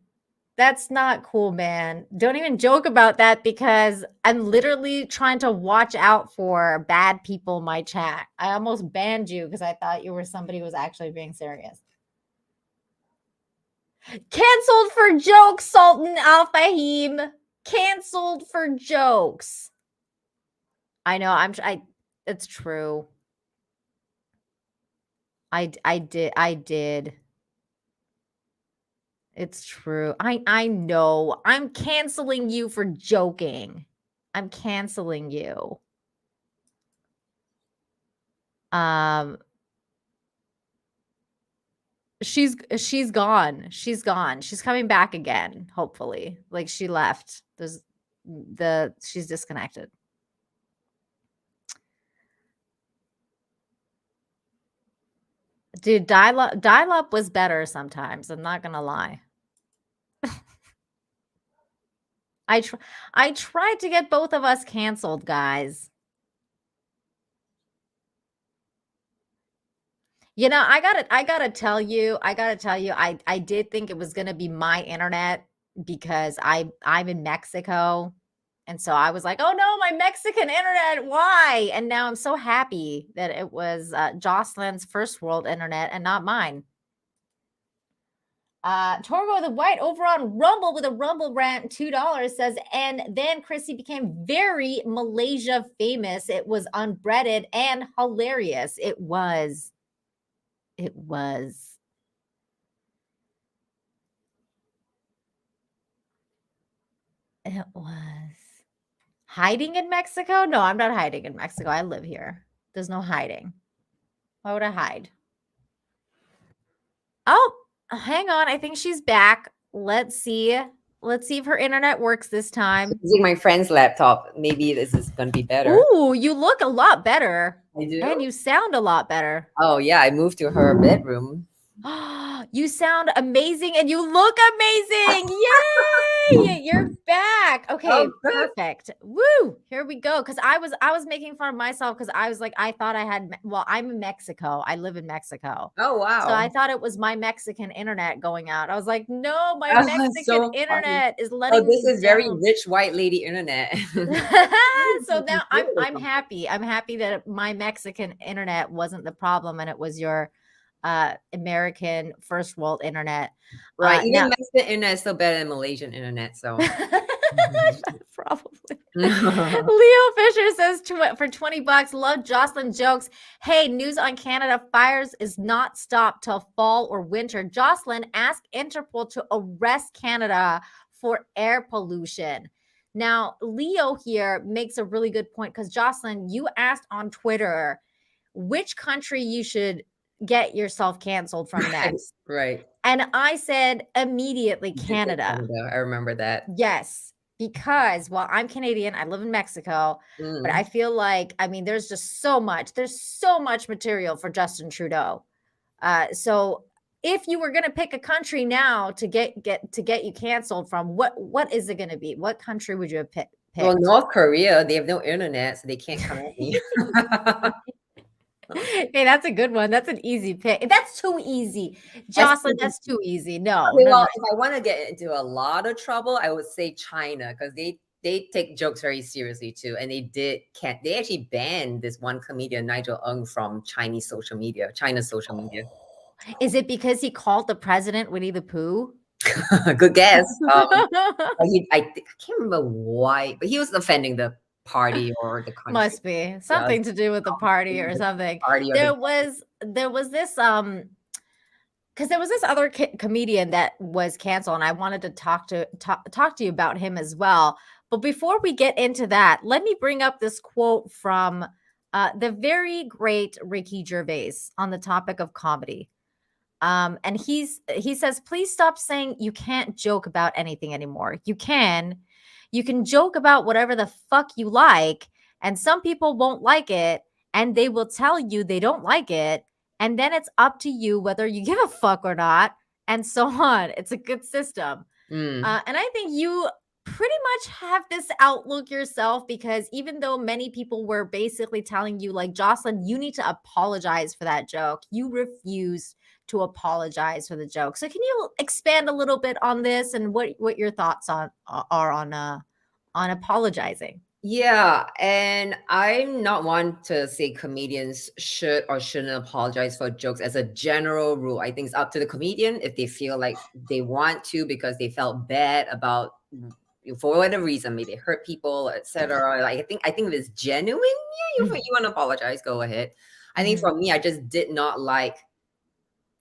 That's not cool, man. Don't even joke about that because I'm literally trying to watch out for bad people in my chat. I almost banned you because I thought you were somebody who was actually being serious. Canceled for jokes, Sultan Al Fahim. Canceled for jokes. I know. It's true. I did. It's true. I know. I'm canceling you for joking. I'm canceling you. She's gone. She's gone. She's coming back again, hopefully. Like she left. She's disconnected. Dude, dial-up was better sometimes. I'm not gonna lie. I tried to get both of us canceled, guys. You know, I gotta tell you, I did think it was gonna be my internet because I'm in Mexico. And so I was like, oh no, my Mexican internet, why? And now I'm so happy that it was Jocelyn's first world internet and not mine. Torgo the White over on Rumble with a Rumble rant, $2 says, and then Chrissy became very Malaysia famous. It was unbreaded and hilarious. It was. It was. It was. Hiding in Mexico? No, I'm not hiding in Mexico. I live here. There's no hiding. Why would I hide? Oh, hang on. I think she's back. Let's see. Let's see if her internet works this time. Using my friend's laptop. Maybe this is gonna be better. Ooh, you look a lot better. I do. And you sound a lot better. Oh yeah, I moved to her bedroom. You sound amazing and you look amazing. Yay! You're back. Okay, Oh, good. perfect. Woo! Here we go. Because I was making fun of myself because I was like, I thought I had I'm in Mexico. I live in Mexico. Oh wow. So I thought it was my Mexican internet going out. I was like, no, my Oh, Mexican so funny. internet is letting Oh, this me is very down. rich white lady internet. So now I'm happy. I'm happy that my Mexican internet wasn't the problem and it was your American first world internet. Right. Even Now, Mexican internet is still better than Malaysian internet. So probably. Leo Fisher says for $20, love Jocelyn jokes. Hey, news on Canada fires is not stopped till fall or winter. Jocelyn asked Interpol to arrest Canada for air pollution. Now, Leo here makes a really good point because Jocelyn, you asked on Twitter which country you should get yourself canceled from next. right. And I said immediately Canada. I remember that. Yes, because I'm Canadian, I live in Mexico, but I feel like, I mean, there's so much material for Justin Trudeau. So if you were going to pick a country now to get you canceled from, what is it going to be? What country would you have picked? Well, North Korea, they have no internet, so they can't come at me. Hey, that's a good one. That's an easy pick. That's too easy. Jocelyn, that's too easy. No. Okay, well, no. if I want to get into a lot of trouble, I would say China, because they take jokes very seriously too. And they actually banned this one comedian, Nigel Ng, from China's social media. Is it because he called the president Winnie the Pooh? Good guess. I can't remember why, but he was offending the party or the country. Must be something to do with the party or something. There was this because there was this other comedian that was canceled, and I wanted to talk to you about him as well. But before we get into that, let me bring up this quote from the very great Ricky Gervais on the topic of comedy. And he says, please stop saying you can't joke about anything anymore. You can joke about whatever the fuck you like, and some people won't like it, and they will tell you they don't like it, and then it's up to you whether you give a fuck or not, and so on. It's a good system. And I think you pretty much have this outlook yourself, because even though many people were basically telling you, like, Jocelyn, you need to apologize for that joke, you refused to apologize for the joke. So can you expand a little bit on this and what your thoughts are on apologizing? Yeah, and I'm not one to say comedians should or shouldn't apologize for jokes as a general rule. I think it's up to the comedian if they feel like they want to, because they felt bad about, for whatever reason, maybe they hurt people, etc. Like, I think if it's genuine, yeah, you want to apologize, go ahead. I think for me, I just did not like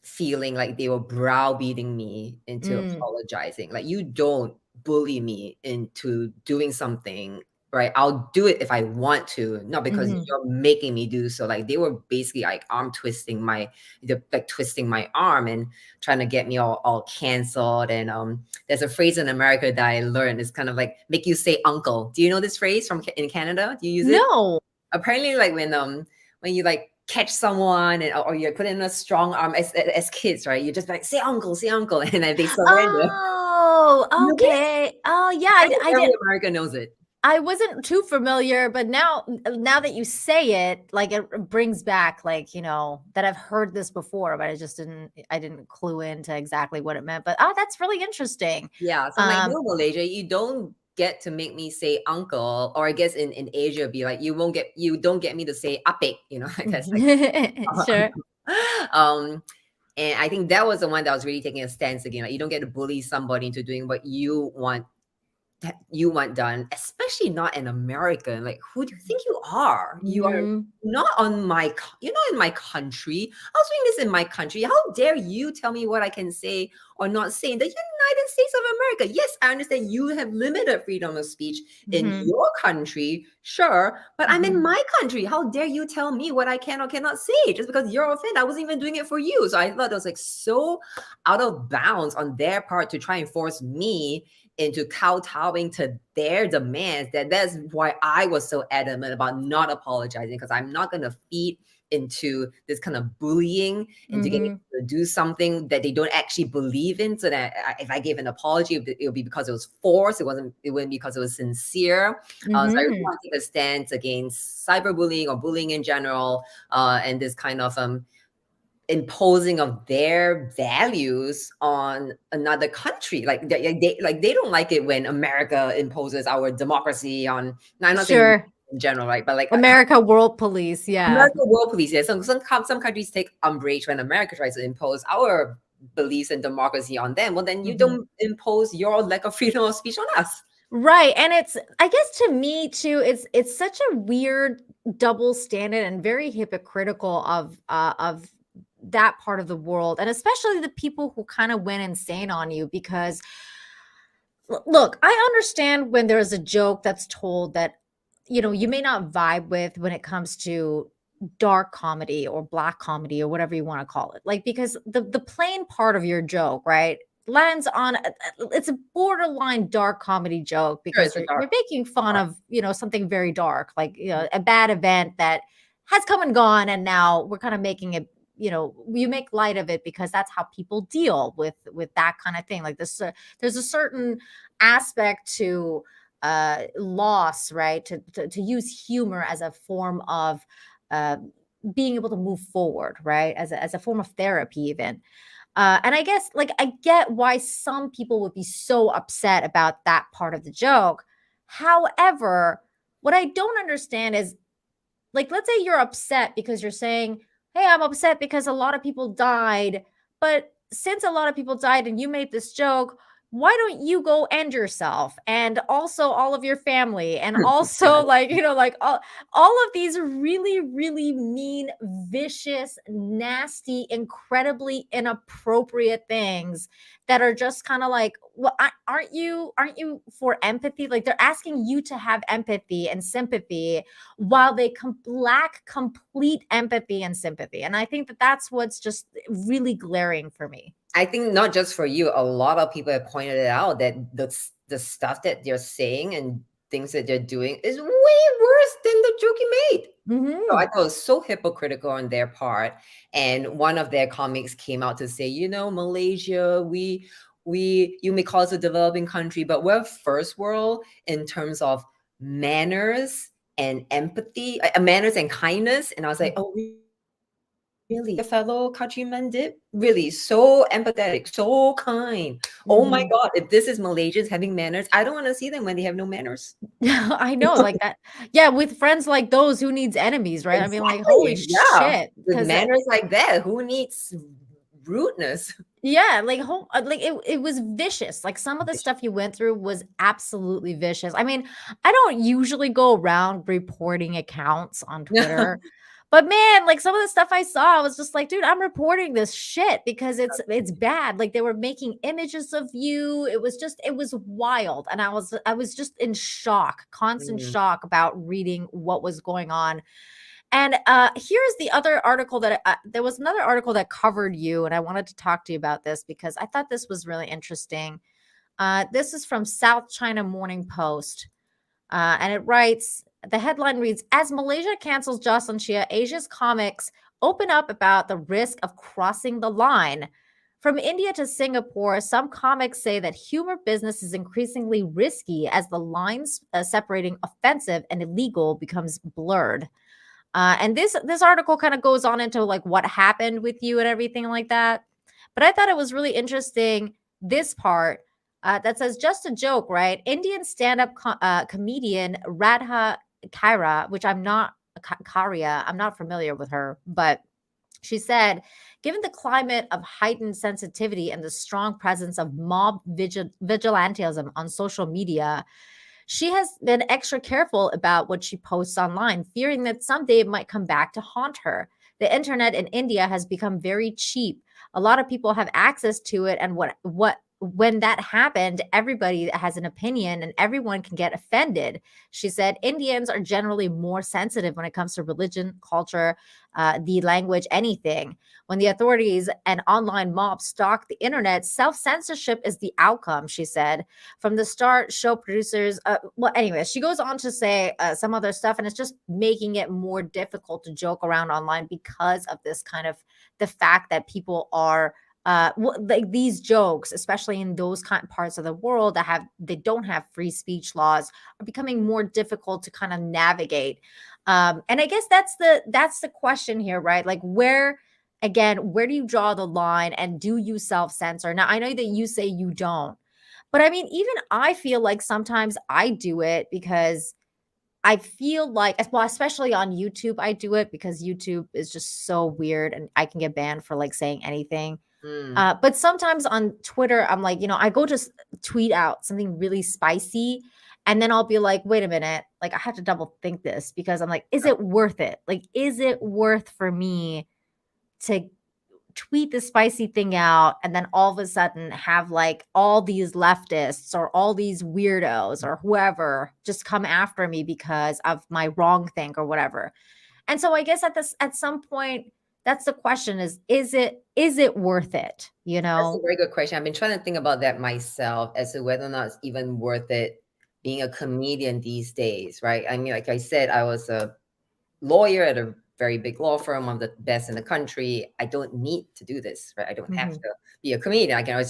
feeling like they were browbeating me into apologizing. Like, you don't bully me into doing something, right? I'll do it if I want to, not because you're making me do so. Like, they were basically like twisting my arm and trying to get me all canceled. And there's a phrase in America that I learned. It's kind of like, make you say uncle. Do you know this phrase in Canada? Do you use it? No. Apparently, like when you like catch someone or you put in a strong arm as kids, right? You just like, say uncle, and then they surrender. Oh, okay. Oh, yeah. I Every American knows it. I wasn't too familiar, but now that you say it, like, it brings back, like, you know, that I've heard this before, but I didn't clue into exactly what it meant. But that's really interesting. Yeah. So like, no, Malaysia, you don't get to make me say uncle, or I guess in Asia it'd be like, you don't get me to say apek, you know. I guess like, sure. And I think that was the one that was really taking a stance again. Like, you don't get to bully somebody into doing what you want that you want done, especially not an American. Like, who do you think you are? You are Mhm. not on my, you're not in my country. I was doing this in my country. How dare you tell me what I can say or not say in the United States of America? Yes, I understand you have limited freedom of speech in Mhm. your country, sure, but I'm in Mhm. my country. How dare you tell me what I can or cannot say just because you're offended? I wasn't even doing it for you. So I thought it was like so out of bounds on their part to try and force me into kowtowing to their demands. That's why I was so adamant about not apologizing, because I'm not going to feed into this kind of bullying, into getting Mhm. to do something that they don't actually believe in. So that if I gave an apology, it'll be because it was forced. It wouldn't be because it was sincere. So I really Mhm. want to take a stance against cyberbullying or bullying in general, and this kind of imposing of their values on another country. Like they don't like it when America imposes our democracy on. Now, I'm not saying Sure. in general, right? But like America World Police, yeah. America world police. Yeah, some countries take umbrage when America tries to impose our beliefs and democracy on them. Well, then you Mhm. don't impose your lack of freedom of speech on us. Right. And it's, I guess to me too, it's such a weird double standard and very hypocritical of that part of the world, and especially the people who kind of went insane on you because look, I understand when there's a joke that's told that you may not vibe with when it comes to dark comedy or black comedy or whatever you want to call it. Like because the plain part of your joke, right, lands on it's a borderline dark comedy joke Sure, because it's a you're dark. making fun of, something very dark, like, a bad event that has come and gone and now we're kind of making it, you make light of it because that's how people deal with that kind of thing. Like this there's a certain aspect to loss, right? To use humor as a form of uh, being able to move forward, right? As a form of therapy, even. And I guess, like, I get why some people would be so upset about that part of the joke. However, what I don't understand is, like, let's say you're upset because you're saying, "Hey, I'm upset because a lot of people died." But since a lot of people died and you made this joke, why don't you go end yourself and also all of your family and also like, like all of these really, really mean, vicious, nasty, incredibly inappropriate things that are just kind of like, well, aren't you for empathy? Like they're asking you to have empathy and sympathy while they lack complete empathy and sympathy. And I think that that's what's just really glaring for me. I think not just for you, a lot of people have pointed it out that the stuff that they're saying and things that they're doing is way worse than the joke you made. So I Mhm. thought it was so hypocritical on their part. And one of their comics came out to say, Malaysia, you may call us a developing country, but we're first world in terms of manners and empathy, manners and kindness. And I was like, oh, really? Your fellow countrymen did? Really, so empathetic, so kind. Oh my Mhm. God, if this is Malaysians having manners, I don't want to see them when they have no manners. I know, like that. Yeah, with friends like those, who needs enemies, right? I mean, like, holy Exactly. Yeah. shit. With Because manners like that, who needs rudeness? yeah, like like it was vicious. Like some of the stuff you went through was absolutely vicious. I mean, I don't usually go around reporting accounts on Yeah. Twitter. But man, like some of the stuff I saw, I was just like, dude, I'm reporting this shit because it's bad. Like they were making images of you. It was wild. And I was just in shock, constant Mm. shock about reading what was going on. And here's the other article that there was another article that covered you, and I wanted to talk to you about this because I thought this was really interesting. This is from South China Morning Post. And it writes, the headline reads, as Malaysia cancels Jocelyn Chia, Asia's comics open up about the risk of crossing the line. From India to Singapore, some comics say that humor business is increasingly risky as the lines separating offensive and illegal becomes blurred. And this article kind of goes on into like what happened with you and everything like that. But I thought it was really interesting, this part that says, just a joke, right? Indian stand-up comedian Radha Kaira, which I'm not Karia, I'm not familiar with her, but She said, given the climate of heightened sensitivity and the strong presence of mob vigilantism on social media, she has been extra careful about what she posts online, fearing that someday it might come back to haunt her. The internet in India has become very cheap. A lot of people have access to it, and what when that happened, everybody has an opinion and everyone can get offended. She said Indians are generally more sensitive when it comes to religion, culture, the language, anything. When the authorities and online mobs stalk the internet, self-censorship is the outcome, she said. From the start, show producers, well, anyway, she goes on to say some other stuff, and it's just making it more difficult to joke around online because of this kind of the fact that people are like these jokes, especially in those kind of parts of the world that they don't have free speech laws, are becoming more difficult to kind of navigate. And I guess that's the question here, right? Like where do you draw the line, and do you self-censor? Now I know that you say you don't, but I mean, even I feel like sometimes I do it because I feel like, well, especially on YouTube, I do it because YouTube is just so weird and I can get banned for like saying anything. But sometimes on Twitter, I'm like, I go to tweet out something really spicy, and then I'll be like, wait a minute, like I have to double think this, because I'm like, is it worth it? Like, is it worth for me to tweet the spicy thing out and then all of a sudden have like all these leftists or all these weirdos or whoever just come after me because of my wrong think or whatever? And so I guess at some point, that's the question: is it worth it? That's a very good question. I've been trying to think about that myself as to whether or not it's even worth it being a comedian these days, right? I mean, like I said, I was a lawyer at a very big law firm, one of the best in the country. I don't need to do this, right? I don't have to be a comedian. I can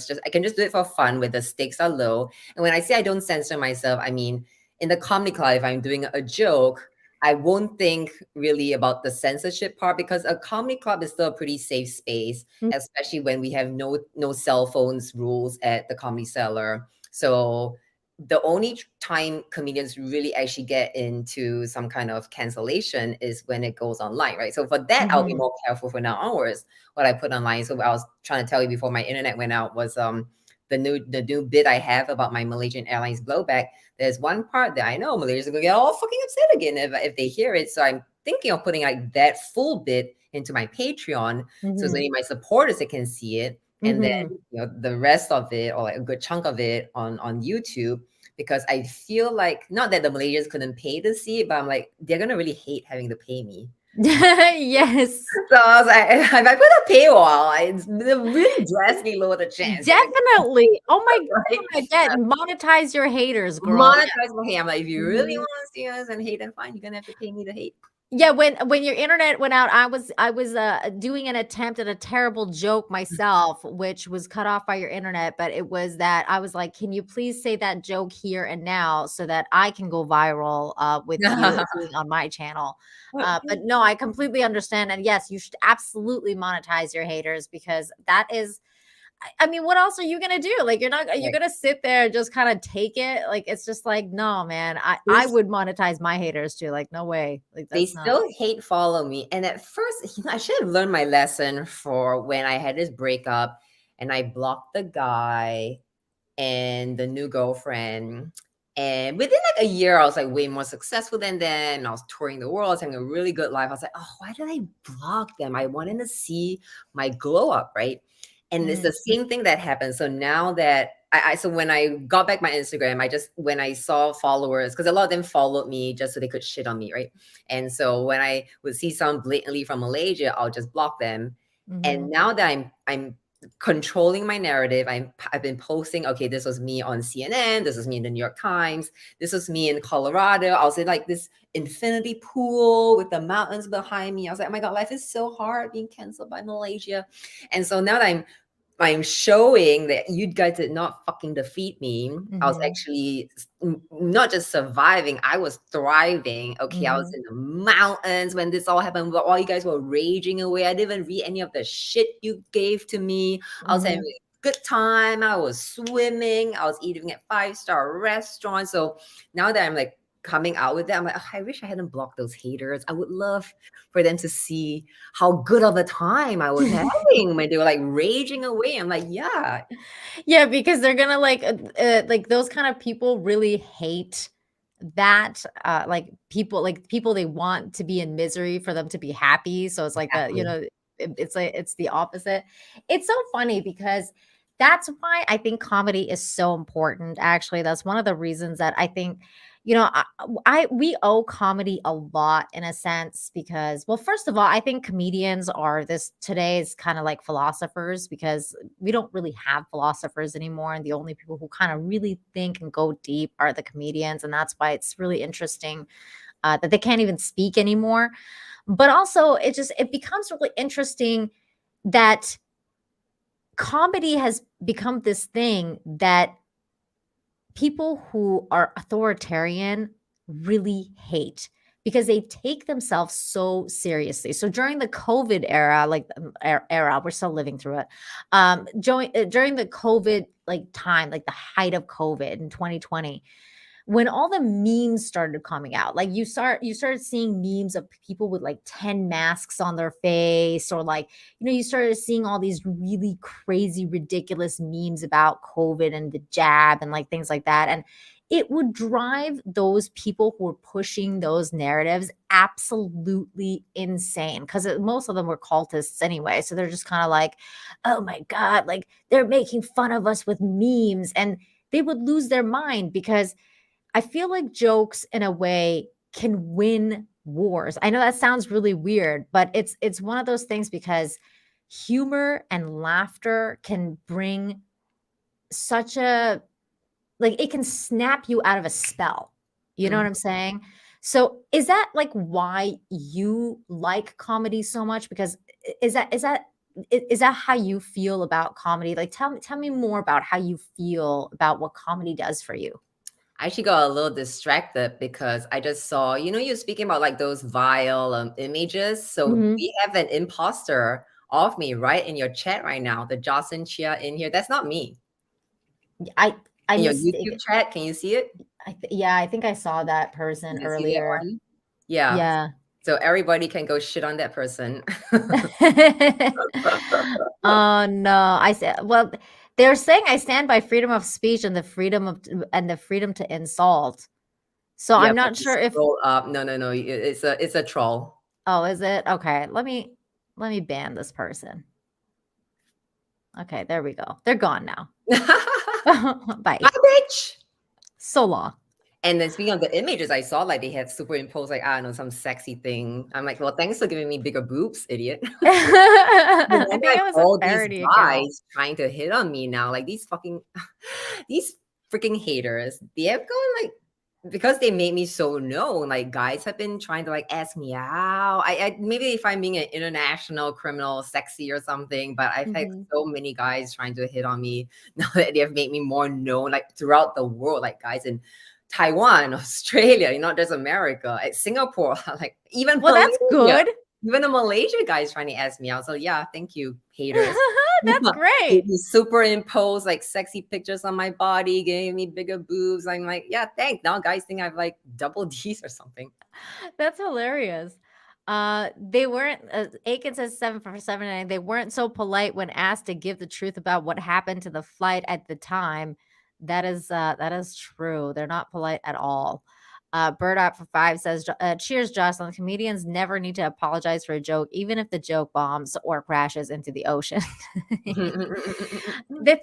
just do it for fun where the stakes are low. And when I say I don't censor myself, I mean in the comedy club, if I'm doing a joke, I won't think really about the censorship part, because a comedy club is still a pretty safe space, especially when we have no cell phones rules at the Comedy Cellar. So the only time comedians really actually get into some kind of cancellation is when it goes online, right? So for that, I'll be more careful from now onwards what I put online. So I was trying to tell you before my internet went out was the new bit I have about my Malaysian Airlines blowback. There's one part that I know Malaysians are gonna get all fucking upset again if they hear it. So I'm thinking of putting like that full bit into my Patreon, so any of my supporters that can see it. And then the rest of it, or like a good chunk of it, on YouTube, because I feel like, not that the Malaysians couldn't pay to see it, but I'm like, they're gonna really hate having to pay me. Yes, So I was like, if I put a paywall, it's really drastically lower the chance. definitely. Oh my Right? god, yeah, monetize your haters, girl. Monetize my hate. I'm like, if you really want to see us and hate, then fine, you're gonna have to pay me to hate. Yeah, when your internet went out, I was doing an attempt at a terrible joke myself, which was cut off by your internet. But it was that I was like, "Can you please say that joke here and now so that I can go viral with you being on my channel?" But no, I completely understand, and yes, you should absolutely monetize your haters, because that is. I mean, what else are you gonna do? Like, you're gonna sit there and just kind of take it. Like, it's just like, no, man. I would monetize my haters too. Like, no way. Like, They that's not. still hate follow me. And at first, I should have learned my lesson for when I had this breakup and I blocked the guy and the new girlfriend. And within like a year, I was like way more successful than them. I was touring the world, I was having a really good life. I was like, oh, why did I block them? I wanted to see my glow up, right? And it's the same thing that happened. So now that so when I got back my Instagram, when I saw followers, because a lot of them followed me just so they could shit on me, right? And so when I would see someone blatantly from Malaysia, I'll just block them. And now that I'm controlling my narrative, I've been posting, okay, this was me on CNN, this was me in the New York Times, this was me in Colorado. I'll say like this infinity pool with the mountains behind me. I was like, oh my god, life is so hard being canceled by Malaysia. And so now that I'm showing that you guys did not fucking defeat me. I was actually not just surviving, I was thriving. Okay, I was in the mountains when this all happened, but all you guys were raging away. I didn't even read any of the shit you gave to me. I was having a good time. I was swimming. I was eating at 5-star restaurants. So now that I'm like coming out with that, I'm like, "Oh, I wish I hadn't blocked those haters. I would love for them to see how good of a time I was having when they were like raging away." I'm like, yeah. Yeah, because they're gonna like those kind of people really hate that like people they want to be in misery for them to be happy. So it's like that, Exactly. it's like it's the opposite. It's so funny because that's why I think comedy is so important. Actually, that's one of the reasons that I think we owe comedy a lot in a sense because, well, first of all, I think comedians are this today's kind of like philosophers because we don't really have philosophers anymore. And the only people who kind of really think and go deep are the comedians. And that's why it's really interesting that they can't even speak anymore. But also, it becomes really interesting that comedy has become this thing that people who are authoritarian really hate because they take themselves so seriously. So during the COVID era, like era, we're still living through it. During the COVID like time, like the height of COVID in 2020, when all the memes started coming out, like you started seeing memes of people with like 10 masks on their face, or like, you started seeing all these really crazy, ridiculous memes about COVID and the jab and like things like that. And it would drive those people who were pushing those narratives absolutely insane because most of them were cultists anyway. So they're just kind of like, oh my God, like they're making fun of us with memes. And they would lose their mind because I feel like jokes in a way can win wars. I know that sounds really weird, but it's one of those things because humor and laughter can bring such a like it can snap you out of a spell. You know what Mhm. I'm saying? So is that like why you like comedy so much? Because is that how you feel about comedy? Like tell me more about how you feel about what comedy does for you. I actually got a little distracted because I just saw, you're speaking about like those vile images. So Mhm. we have an imposter of me right in your chat right now, the Jocelyn Chia in here. That's not me. I In your mistake YouTube chat, can you see it? yeah, I think I saw that You person can see that earlier. one? Yeah. Yeah. So everybody can go shit on that person. Oh, no. I said, well, they're saying I stand by freedom of speech and the freedom to insult. So Yeah, I'm but not you sure if scroll up. No, no, no. It's a troll. oh, is it? Okay. Let me ban this person. Okay, there we go. They're gone now. Bye, Bye. bitch. So long. And then speaking of the images, I saw like they had superimposed like I don't know some sexy thing. I'm like, well, thanks for giving me bigger boobs, idiot. And I then think like it was a all these parody account. guys trying to hit on me now, like these fucking these freaking haters. They have gone like because they made me so known. Like guys have been trying to like ask me out. I maybe they find being an international criminal sexy or something, but I've had Mhm. so many guys trying to hit on me now that they have made me more known, like throughout the world, like guys in Taiwan, Australia, not just America, Singapore, like even Well, that's Malaysia. good. Even the Malaysia guys trying to ask me out. So yeah, thank you, haters. That's great. You superimpose like sexy pictures on my body, giving me bigger boobs. I'm like, yeah, thanks. Now guys think I've like double D's or something. That's hilarious. They weren't. Aiken says 7 for 7 9. They weren't so polite when asked to give the truth about what happened to the flight at the time. That is true. They're not polite at all. Bird Out for 5 says, "Cheers, Jocelyn. Comedians never need to apologize for a joke, even if the joke bombs or crashes into the ocean." The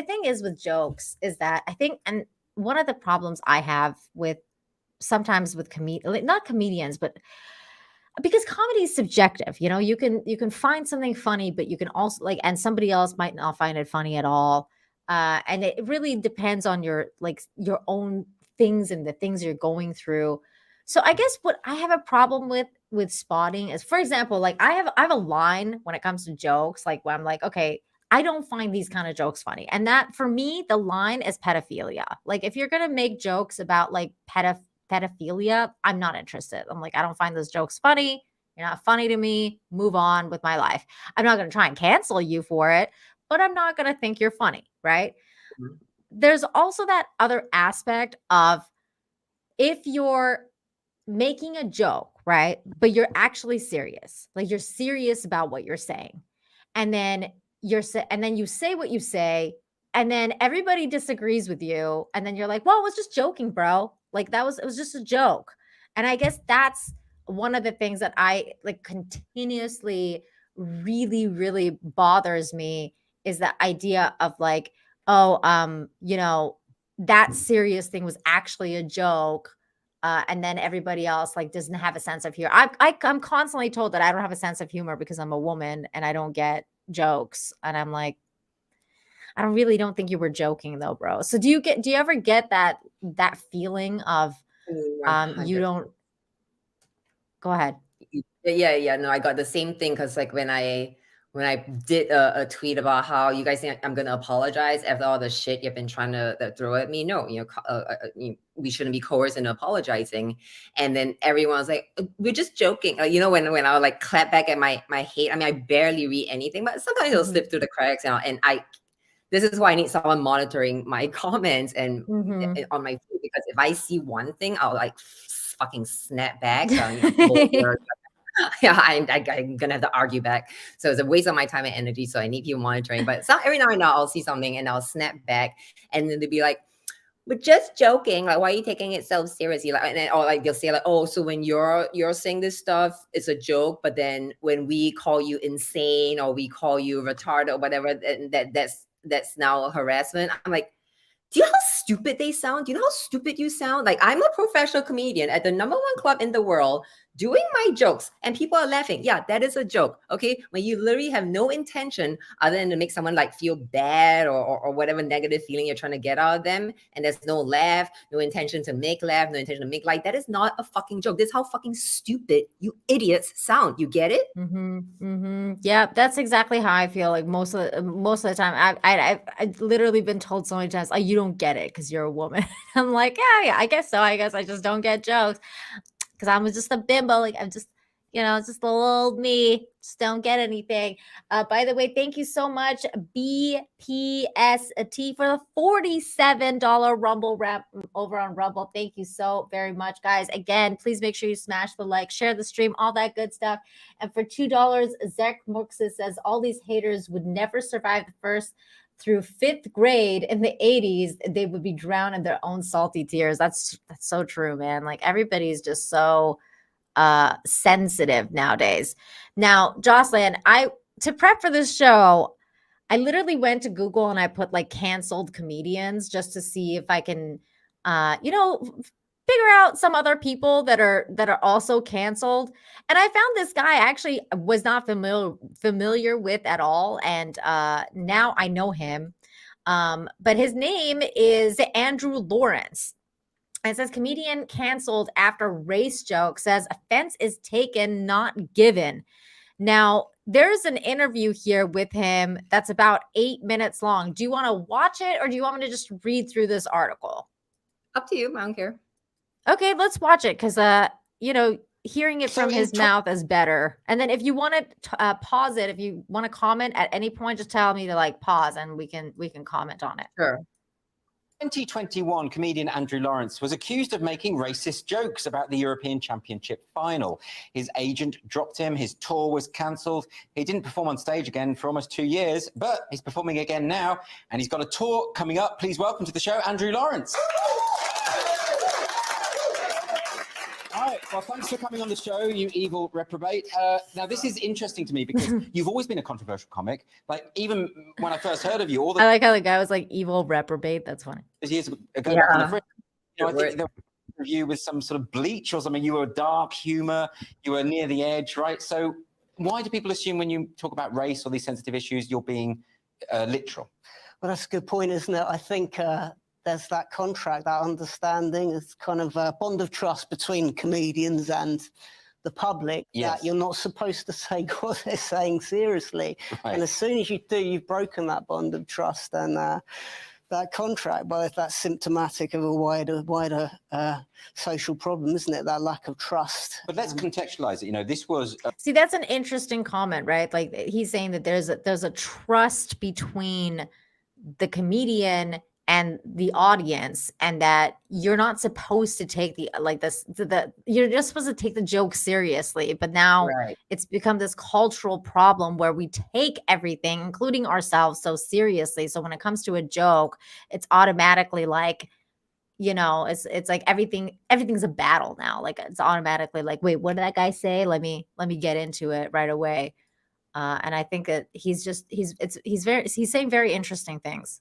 thing is with jokes is that I think, and one of the problems I have with sometimes with not comedians, but because comedy is subjective, you can find something funny, but you can also like, and somebody else might not find it funny at all. And it really depends on your own things and the things you're going through. So I guess what I have a problem with spotting is, for example, like I have a line when it comes to jokes, like where I'm like, okay, I don't find these kind of jokes funny. And that for me, the line is pedophilia. Like if you're gonna make jokes about like pedophilia, I'm not interested. I'm like, I don't find those jokes funny. You're not funny to me. Move on with my life. I'm not going to try and cancel you for it, but I'm not going to think you're funny, right? There's also that other aspect of if you're making a joke, right? But you're actually serious. Like you're serious about what you're saying. And then you say what you say, and then everybody disagrees with you. And then you're like, well, it was just joking, bro. Like it was just a joke. And I guess that's one of the things that I like continuously really, really bothers me is the idea of like, oh, that serious thing was actually a joke. And then everybody else like doesn't have a sense of humor. I'm constantly told that I don't have a sense of humor because I'm a woman and I don't get jokes. And I'm like, I don't think you were joking though, bro. So do you ever get that feeling of you 100. don't go ahead? Yeah. No, I got the same thing because like when I did a tweet about how you guys think I'm gonna apologize after all the shit you've been trying to throw at me. No, we shouldn't be coerced into apologizing. And then everyone's like, we're just joking. When I would like clap back at my hate. I mean, I barely read anything, but sometimes it'll slip through the cracks. And this is why I need someone monitoring my comments and on my feed, because if I see one thing, I'll like fucking snap back. Yeah, I'm gonna have to argue back. So it's a waste of my time and energy. So I need people monitoring. But every now and then I'll see something and I'll snap back, and then they'll be like, "We're just joking. Like, why are you taking it so seriously?" Like, or like they'll say like, "Oh, so when you're saying this stuff, it's a joke, but then when we call you insane or we call you retarded or whatever, that's now harassment." I'm like, do you know how stupid they sound? Do you know how stupid you sound? Like, I'm a professional comedian at the #1 club in the world doing my jokes and people are laughing. Yeah, that is a joke. Okay. When you literally have no intention other than to make someone like feel bad or whatever negative feeling you're trying to get out of them. And there's no laugh, no intention to make laugh, no intention to make like, that is not a fucking joke. This is how fucking stupid you idiots sound. You get it? Yeah, that's exactly how I feel. Like most of the time, I've literally been told so many times, "Oh, you don't get it because you're a woman." I'm like, yeah, I guess so. I guess I just don't get jokes because I'm just a bimbo. Like I'm just, just a little old me. Just don't get anything. By the way, thank you so much, BPST, for the $47 Rumble wrap over on Rumble. Thank you so very much, guys. Again, please make sure you smash the like, share the stream, all that good stuff. And for $2, Zach Moxis says all these haters would never survive the first through 5th grade in the 80s. They would be drowned in their own salty tears. That's so true, man. Like everybody's just so sensitive nowadays. Now, Jocelyn, to prep for this show, I literally went to Google and I put like canceled comedians just to see if I can figure out some other people that are also canceled. And I found this guy I actually was not familiar with at all, and now I know him. But his name is Andrew Lawrence. It says comedian canceled after race joke, says offense is taken, not given. Now, there's an interview here with him that's about 8 minutes long. Do you want to watch it or do you want me to just read through this article? Up to you. I don't care. Okay, let's watch it because, hearing it from his mouth is better. And then if you want to pause it, if you want to comment at any point, just tell me to like pause and we can comment on it. Sure. 2021 comedian Andrew Lawrence was accused of making racist jokes about the European Championship final. His agent dropped him, his tour was cancelled. He didn't perform on stage again for almost 2 years, but he's performing again now, and he's got a tour coming up. Please welcome to the show, Andrew Lawrence. All right, well, thanks for coming on the show, you evil reprobate. Now, this is interesting to me because you've always been a controversial comic. Like, even when I first heard of you, I like how the guy was like, evil reprobate. That's funny. Years ago, Yeah. on the fringe, I think there was an interview with some sort of Bleach or something. You were dark humor. You were near the edge, right? So why do people assume when you talk about race or these sensitive issues, you're being literal? Well, that's a good point, isn't it? I think there's that contract, that understanding. It's kind of a bond of trust between comedians and the public that you're not supposed to take what they're saying seriously. Right. And as soon as you do, you've broken that bond of trust and that contract. But that's symptomatic of a wider social problem, isn't it? That lack of trust. But let's contextualize it. This was see, that's an interesting comment, right? Like he's saying that there's a trust between the comedian and the audience, and that you're not supposed to take you're just supposed to take the joke seriously. But now it's become this cultural problem where we take everything, including ourselves, so seriously. So when it comes to a joke, it's automatically like, it's like everything's a battle now. Like it's automatically like, wait, what did that guy say? Let me get into it right away. And I think that he's saying very interesting things.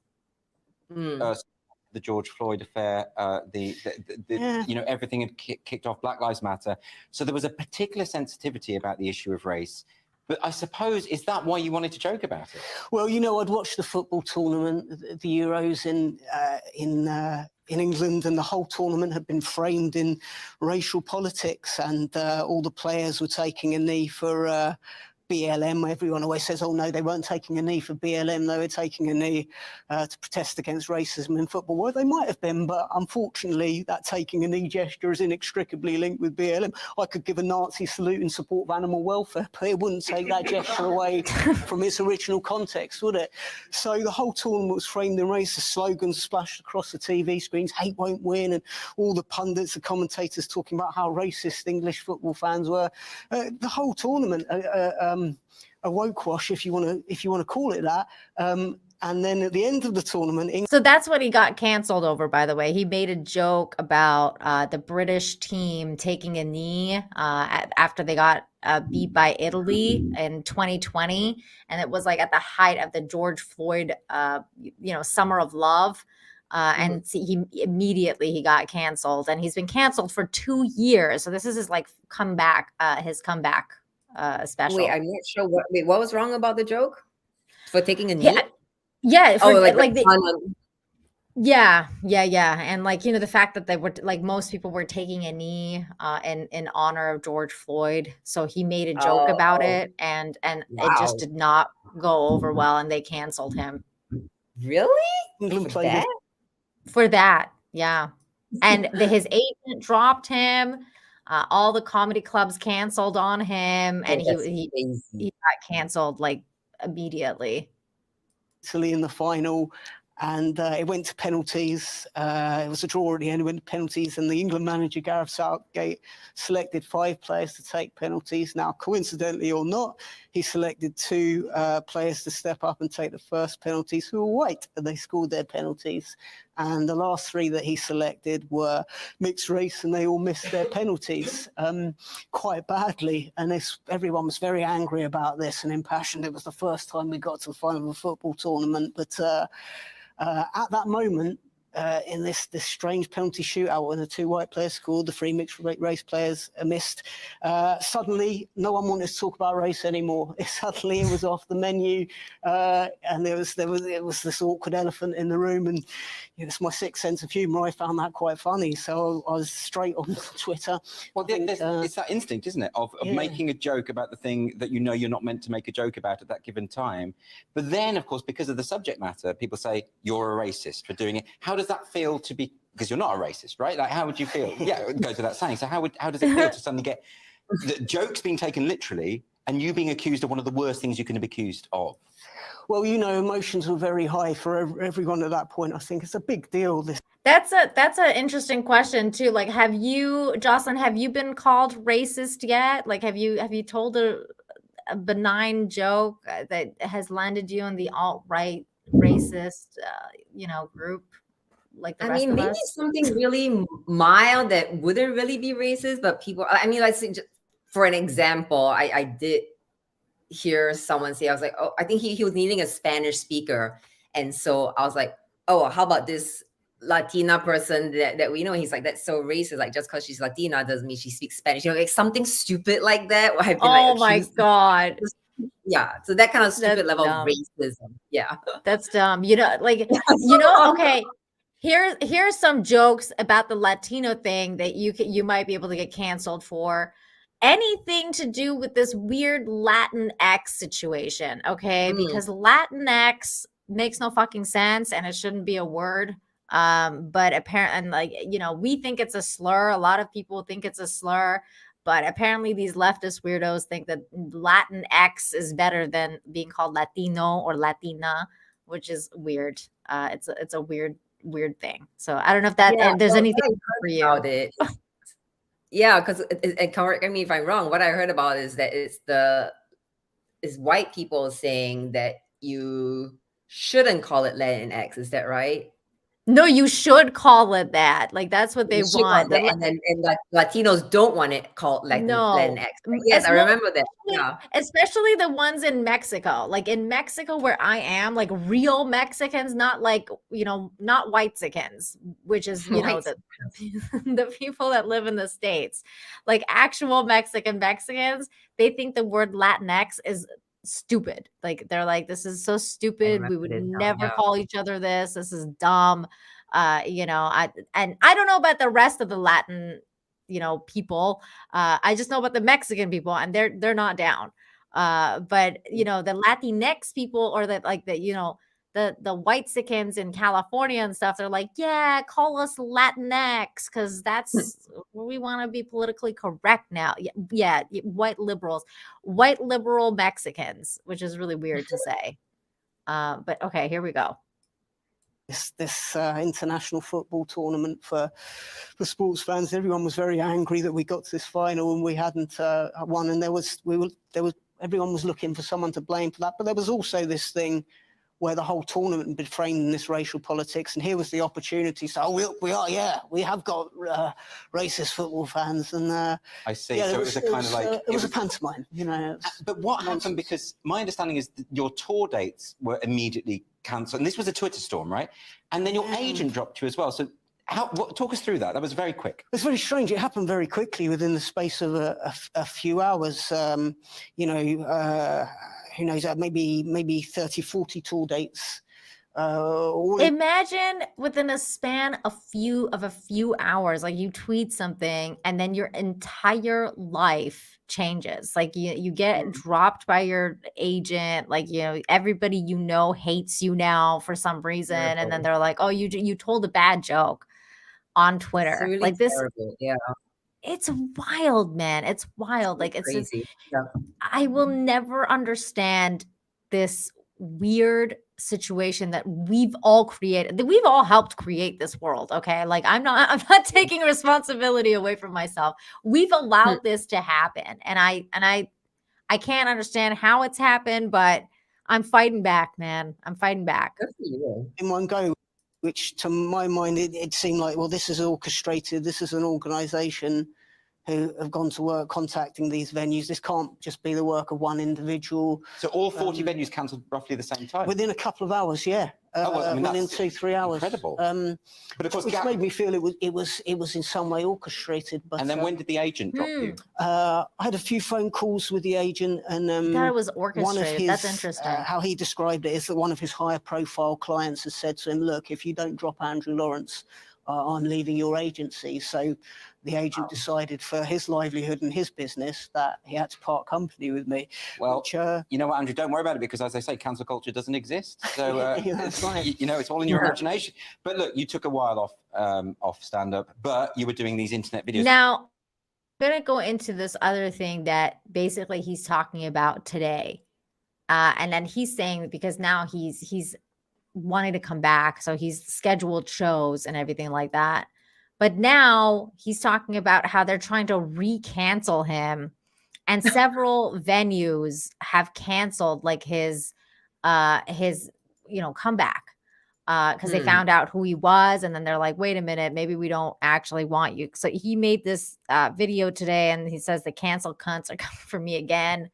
The George Floyd affair, everything had kicked off, Black Lives Matter. So there was a particular sensitivity about the issue of race. But I suppose, is that why you wanted to joke about it? Well, I'd watched the football tournament, the Euros in England, and the whole tournament had been framed in racial politics, and all the players were taking a knee for BLM. Everyone always says, oh no, they weren't taking a knee for BLM, they were taking a knee to protest against racism in football. Well, they might have been, but unfortunately that taking a knee gesture is inextricably linked with BLM. I could give a Nazi salute in support of animal welfare, but it wouldn't take that gesture away from its original context, would it? So the whole tournament was framed in racist slogans splashed across the TV screens, hate won't win, and all the pundits, the commentators talking about how racist English football fans were. The whole tournament, a woke wash, if you want to call it that. And then at the end of the tournament, so that's what he got canceled over. By the way, he made a joke about the British team taking a knee after they got beat by Italy in 2020, and it was like at the height of the George Floyd, summer of love. And he immediately got canceled, and he's been canceled for 2 years. So this is his comeback, special. Wait, I'm not sure what was wrong about the joke for taking a knee? Yeah. Yeah. And the fact that they were most people were taking a knee in honor of George Floyd. So he made a joke about it, and it just did not go over well, and they canceled him. Really? For that, yeah. And his agent dropped him. All the comedy clubs canceled on him, and he got canceled immediately. Italy in the final, and it went to penalties. It was a draw at the end. It went to penalties, and the England manager Gareth Southgate selected 5 players to take penalties. Now, coincidentally or not, he selected 2 players to step up and take the first penalties who were white, and they scored their penalties. And the last 3 that he selected were mixed race, and they all missed their penalties quite badly. And everyone was very angry about this and impassioned. It was the first time we got to the final of a football tournament. But at that moment, in this strange penalty shootout when the 2 white players scored, the 3 mixed race players missed. Suddenly, no one wanted to talk about race anymore. Suddenly, it was off the menu, and there was this awkward elephant in the room. And it's my sick sense of humour. I found that quite funny, so I was straight on Twitter. Well, it's that instinct, isn't it, of making a joke about the thing that you're not meant to make a joke about at that given time. But then, of course, because of the subject matter, people say you're a racist for doing it. How does that feel to be, because you're not a racist, right? How would you feel? Yeah, it goes without saying. So how does it feel to suddenly get the jokes being taken literally and you being accused of one of the worst things you can be accused of? Well, emotions were very high for everyone at that point. I think it's a big deal. That's an interesting question too. Have you, Jocelyn, have you been called racist yet? Have you told a benign joke that has landed you in the alt-right racist, group? Maybe something really mild that wouldn't really be racist, but people, let's say, for an example, I did hear someone say, I was like, oh, I think he was needing a Spanish speaker. And so I was like, oh, how about this Latina person that we know? He's like, that's so racist. Just because she's Latina doesn't mean she speaks Spanish. Something stupid like that. Oh my God. Yeah. So that kind of stupid level of racism. Yeah. That's dumb. Okay. Here's some jokes about the Latino thing that you might be able to get canceled for. Anything to do with this weird Latinx situation, okay? Because Latinx makes no fucking sense, and it shouldn't be a word. But apparently, we think it's a slur. A lot of people think it's a slur, but apparently these leftist weirdos think that Latinx is better than being called Latino or Latina, which is weird. It's a weird weird thing. So I don't know if that Yeah, there's well, anything what I for heard you. about it. Yeah, because and correct me if I'm wrong. What I heard about is that it's white people saying that you shouldn't call it Latinx. Is that right? No, you should call it that. Like that's what they You should call want. it that, and then Latinos don't want it called No, Latinx. Yes, I remember that. especially Yeah. especially the ones in Mexico. Like in Mexico where I am, like real Mexicans, not like, not whitexicans, which is, White. the people that live in the States. Like actual Mexicans, they think the word Latinx is stupid. Like they're like, this is so stupid. We would never call each other this. This is dumb. I don't know about the rest of the Latin, people. I just know about the Mexican people, and they're not down. But the Latinx people, or the whitexicans in California and stuff, they're like, yeah, call us Latinx because that's we want to be politically correct now. Yeah, white liberal Mexicans, which is really weird to say. But okay, here we go. This international football tournament for sports fans, everyone was very angry that we got to this final and we hadn't won, and everyone was looking for someone to blame for that. But there was also this thing where the whole tournament had been framed in this racial politics, and here was the opportunity. So we have got racist football fans, and I see. So it was a kind of like it was a pantomime, But what happened? Because my understanding is that your tour dates were immediately cancelled, and this was a Twitter storm, right? And then your agent dropped you as well. So talk us through that. That was very quick. It's very strange. It happened very quickly within the space of a few hours. Who knows, maybe 30, 40 tour dates. Imagine within a span of a few hours, like you tweet something and then your entire life changes. Like you get dropped by your agent, like everybody hates you now for some reason, and then they're like, oh, you told a bad joke on Twitter. It's really like this terrible. Yeah. It's wild, man. It's wild. Like it's crazy. just, I will never understand this weird situation that we've all created, that we've all helped create this world. Okay. Like I'm not taking responsibility away from myself. We've allowed this to happen. And I can't understand how it's happened, but I'm fighting back, man. I'm fighting back. Good for you. In one go, which to my mind, it seemed like, well, this is orchestrated. This is an organization who have gone to work contacting these venues. This can't just be the work of one individual. So all 40 venues cancelled roughly the same time? Within a couple of hours, yeah. Within 2-3 hours. Incredible. But of course, which made me feel it was in some way orchestrated. But and then when did the agent drop you? I had a few phone calls with the agent, and thought it was orchestrated. one of his, that's interesting. How he described it is that one of his higher profile clients has said to him, "Look, if you don't drop Andrew Lawrence, I'm leaving your agency." So the agent decided, for his livelihood and his business, that he had to part company with me. Well, which, you know what, Andrew, don't worry about it, because as they say, cancel culture doesn't exist. So that's right. It's all in your imagination. But look, you took a while off stand-up, but you were doing these internet videos. Now, I'm going to go into this other thing that basically he's talking about today. And then he's saying that because now he's wanting to come back, so he's scheduled shows and everything like that. But now he's talking about how they're trying to re-cancel him, and several venues have canceled like his comeback because they found out who he was, and then they're like, wait a minute, maybe we don't actually want you. So he made this video today, and he says the cancel cunts are coming for me again.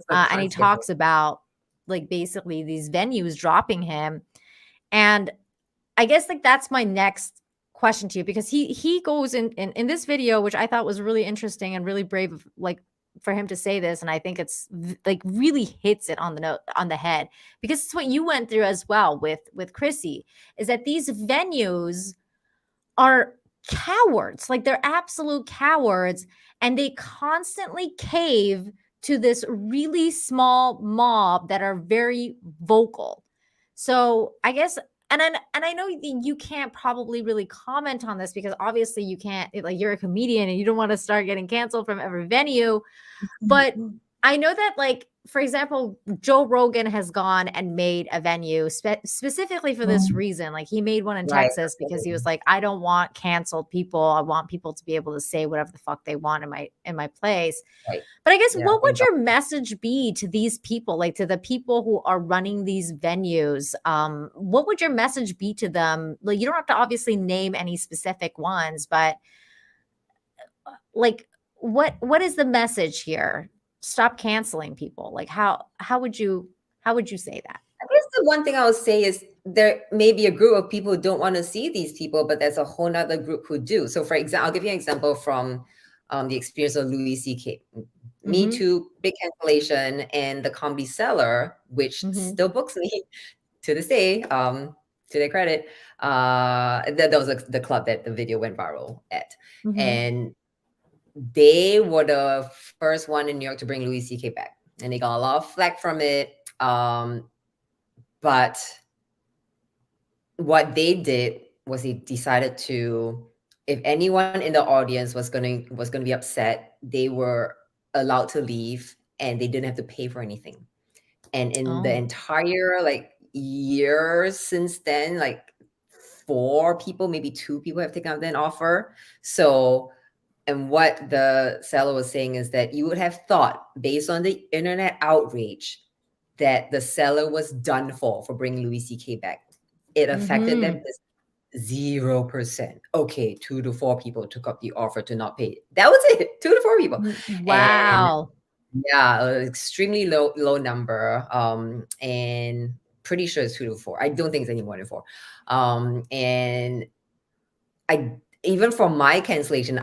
And he talks about like basically these venues dropping him. And I guess like that's my next question to you, because he goes in this video, which I thought was really interesting and really brave, like for him to say this. And I think it's like really hits it on the head, because it's what you went through as well with Chrissy, is that these venues are cowards. Like they're absolute cowards, and they constantly cave to this really small mob that are very vocal. So I guess, and I know you can't probably really comment on this, because obviously you can't, like you're a comedian and you don't want to start getting canceled from every venue. But I know that like for example, Joe Rogan has gone and made a venue specifically for this reason. Like he made one in Right. Texas because he was like, I don't want canceled people. I want people to be able to say whatever the fuck they want in my place. Right. But I guess Yeah, what would your message be to these people, like to the people who are running these venues? What would your message be to them? Like you don't have to obviously name any specific ones, but like what is the message here? Stop canceling people. Like how would you say that? I guess the one thing I would say is there may be a group of people who don't want to see these people, but there's a whole nother group who do. So for example, I'll give you an example from the experience of Louis C.K. Me Too, big cancellation, and the Comedy Cellar, which still books me to this day, to their credit. That was the club that the video went viral at. And they were the first one in New York to bring Louis C.K. back. And they got a lot of flack from it. But what they did was they decided to, if anyone in the audience was gonna be upset, they were allowed to leave and they didn't have to pay for anything. And in the entire like year since then, like 4 people, maybe 2 people have taken up that offer. So, and what the seller was saying is that you would have thought, based on the internet outrage, that the seller was done for bringing Louis C.K. back. It affected them 0%. Okay, 2 to 4 people took up the offer to not pay. That was it. 2 to 4 people. Wow. And yeah, an extremely low number. And pretty sure it's 2 to 4. I don't think it's any more than 4. And even for my cancellation,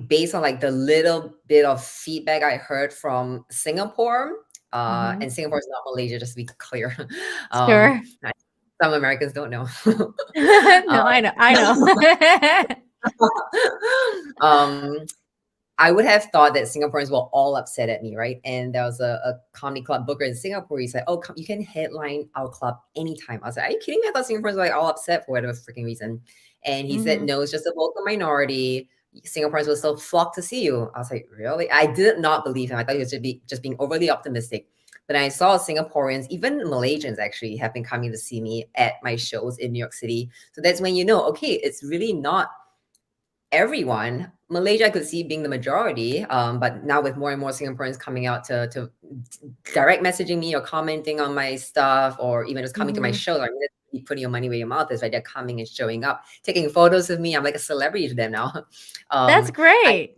based on like the little bit of feedback I heard from Singapore, and Singapore is not Malaysia, just to be clear. Sure. Some Americans don't know. No, I know. I would have thought that Singaporeans were all upset at me, right? And there was a comedy club booker in Singapore. He said, "Oh, you can headline our club anytime." I was like, "Are you kidding me?" I thought Singaporeans were like all upset for whatever freaking reason. And he said, "No, it's just a vocal minority. Singaporeans will still flock to see you." I was like, "Really?" I did not believe him. I thought he was just being overly optimistic. But I saw Singaporeans, even Malaysians actually, have been coming to see me at my shows in New York City. So that's when you know, okay, it's really not everyone. Malaysia I could see being the majority, but now with more and more Singaporeans coming out to direct messaging me or commenting on my stuff, or even just coming to my show, like putting your money where your mouth is, right? They're coming and showing up, taking photos of me. I'm like a celebrity to them now. That's great.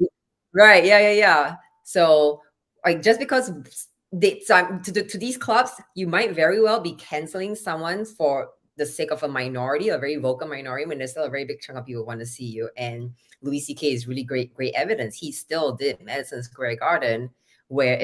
Right? Yeah. So like just because to these clubs, you might very well be canceling someone for the sake of a minority, a very vocal minority, when there's still a very big chunk of people who want to see you. And Louis C.K. is really great evidence. He still did Madison Square Garden, where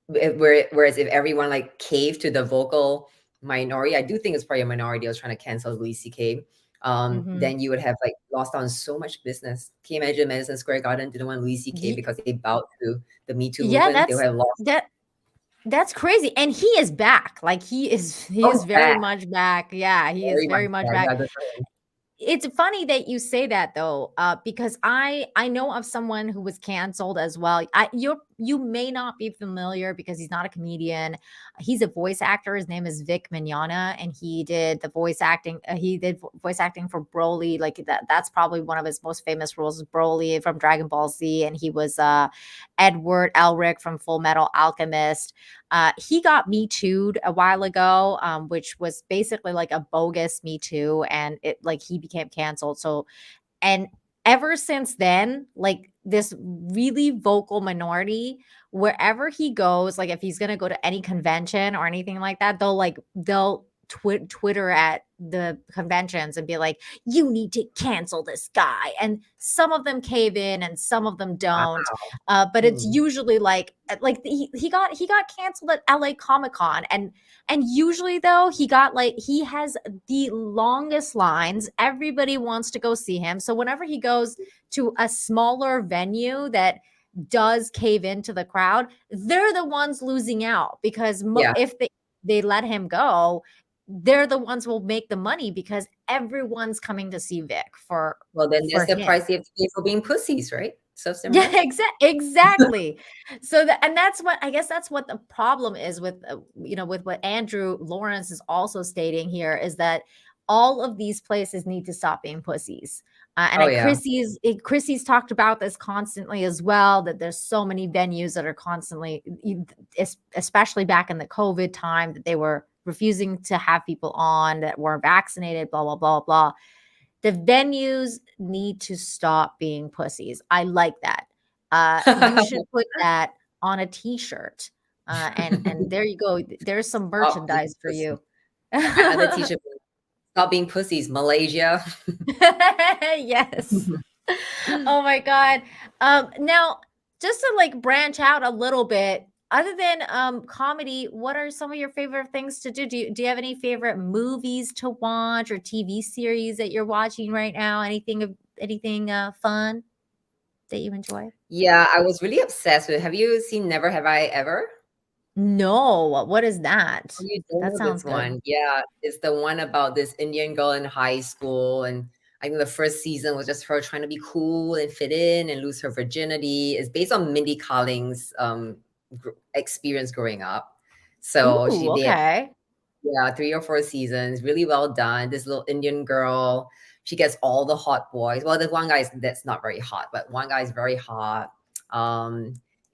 whereas if everyone like caved to the vocal minority, I do think it's probably a minority was trying to cancel Louis C.K. Then you would have like lost on so much business. Can you imagine Madison Square Garden didn't want Louis C.K. because they bowed to the Me Too movement? They would have lost. That's crazy. And he is back. Like he is very much back. Yeah, he is very much back. It's funny that you say that though, because I know of someone who was canceled as well. You may not be familiar because he's not a comedian. He's a voice actor. His name is Vic Mignogna, and he did the voice acting. He did voice acting for Broly. Like that's probably one of his most famous roles, is Broly from Dragon Ball Z, and he was Edward Elric from Full Metal Alchemist. He got Me Too'd a while ago, which was basically like a bogus Me Too, and it like he became canceled. So, and ever since then, like this really vocal minority, wherever he goes, like if he's gonna go to any convention or anything like that, they'll Twitter at the conventions and be like, "You need to cancel this guy." And some of them cave in and some of them don't. But it's usually like he got canceled at LA Comic-Con, and usually though he has the longest lines. Everybody wants to go see him. So whenever he goes to a smaller venue that does cave into the crowd, they're the ones losing out, because if they let him go, they're the ones who will make the money because everyone's coming to see Vic for. Well, then that's the price they have to pay for being pussies, right? Self-stimulate? Yeah, exactly. So that, and that's what, I guess that's what the problem is with, with what Andrew Lawrence is also stating here, is that all of these places need to stop being pussies. And Oh, at yeah. Chrissy's talked about this constantly as well, that there's so many venues that are constantly, especially back in the COVID time, that they were refusing to have people on that weren't vaccinated, blah, blah, blah, blah. The venues need to stop being pussies. I like that. You should put that on a t-shirt. And there you go. There's some Stop being merchandise for pussy. you. My other teacher, stop being pussies, Malaysia. Yes. Oh my God. Now, just to like branch out a little bit, other than comedy, what are some of your favorite things to do? Do you have any favorite movies to watch or TV series that you're watching right now? Anything fun that you enjoy? Yeah, I was really obsessed with. Have you seen Never Have I Ever? No, what is that? Oh, you don't That know sounds this good. one. Yeah, it's the one about this Indian girl in high school, and I think the first season was just her trying to be cool and fit in and lose her virginity. It's based on Mindy Kaling's experience growing up. So Ooh, they had, okay. yeah, 3 or 4 seasons, really well done. This little Indian girl, she gets all the hot boys. Well, the one guy that's not very hot, but one guy is very hot.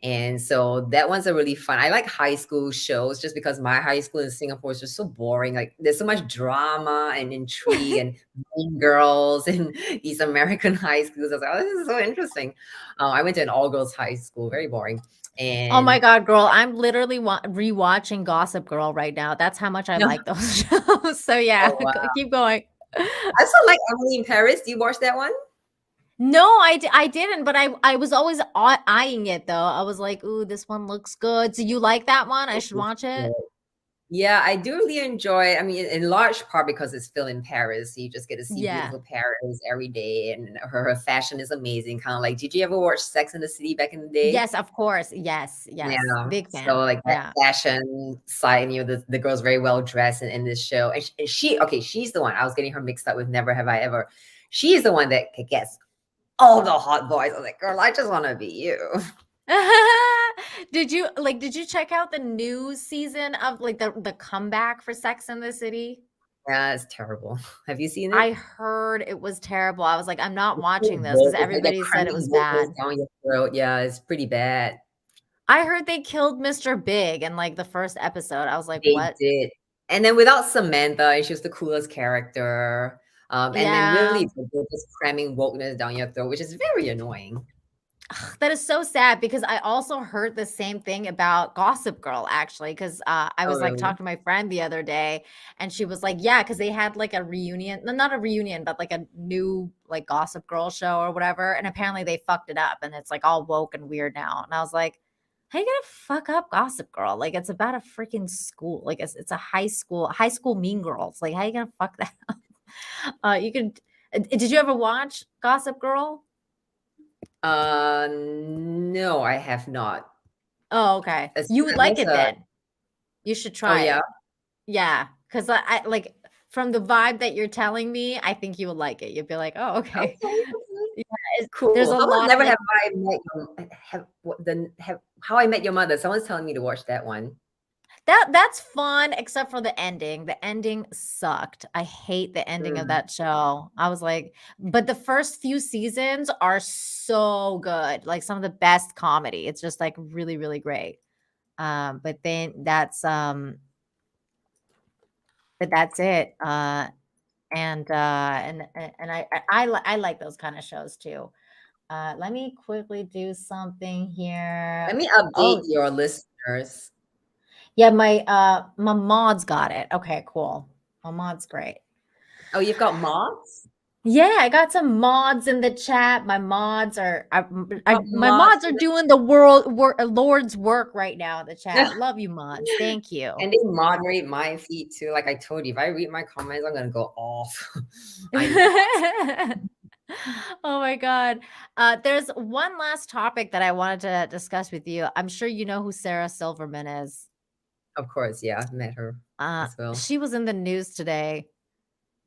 And so that one's a really fun. I like high school shows just because my high school in Singapore is just so boring. Like there's so much drama and intrigue and mean girls in these American high schools. I was like, oh, this is so interesting. I went to an all-girls high school, very boring. Oh my And God, girl, I'm literally rewatching Gossip Girl right now. That's how much I like those shows. So yeah, oh, wow. keep going. I also like Emily in Paris. Do you watch that one? No, I didn't, but I was always eyeing it though. I was like, ooh, this one looks good. So you like that one? I should watch it. Yeah, I do really enjoy it. I mean, in large part because it's filmed in Paris. So you just get to see Yeah. beautiful Paris every day. And her fashion is amazing. Kind of like, did you ever watch Sex and the City back in the day? Yes, of course. Yes. Yeah. Big fan. So like that Yeah. fashion side, the girl's very well dressed in this show. And she's the one. I was getting her mixed up with Never Have I Ever. She's the one that gets all the hot boys. I was like, girl, I just want to be you. Did you check out the new season of like the comeback for Sex and the City? Yeah, it's terrible. Have you seen it? I heard it was terrible. I was like, I'm not watching this because everybody said it was bad. Down your throat. Yeah, it's pretty bad. I heard they killed Mr. Big in like the first episode. I was like, They what? did. And then without Samantha, and she was the coolest character. And then really they're just cramming wokeness down your throat, which is very annoying. That is so sad because I also heard the same thing about Gossip Girl, actually, because I was like talking to my friend the other day and she was like, yeah, because they had like a reunion, not a reunion, but like a new like Gossip Girl show or whatever. And apparently they fucked it up and it's like all woke and weird now. And I was like, how you gonna fuck up Gossip Girl? Like it's about a freaking school. Like it's a high school Mean Girls. Like how you gonna fuck that up? Did you ever watch Gossip Girl? No, I have not. Oh, okay. You would like it then. You should try it. Yeah, because I like from the vibe that you're telling me, I think you would like it. You'd be like, oh, okay. Yeah, cool. There's a lot. Never have I met How I Met Your Mother. Someone's telling me to watch that one. That's fun, except for the ending. The ending sucked. I hate the ending of that show. I was like, but the first few seasons are so good. Like some of the best comedy. It's just like really, really great. But then that's it. And I like those kind of shows too. Let me quickly do something here. Let me update your listeners. Yeah, my mod's got it. Okay, cool. My mod's great. Oh, you've got mods? Yeah, I got some mods in the chat. My mods are mods are doing the Lord's work right now in the chat. Love you, mods. Thank you. And they moderate my feed too. Like I told you, if I read my comments, I'm gonna go off. Oh my God. There's one last topic that I wanted to discuss with you. I'm sure you know who Sarah Silverman is. Of course, yeah, I've met her as well. She was in the news today.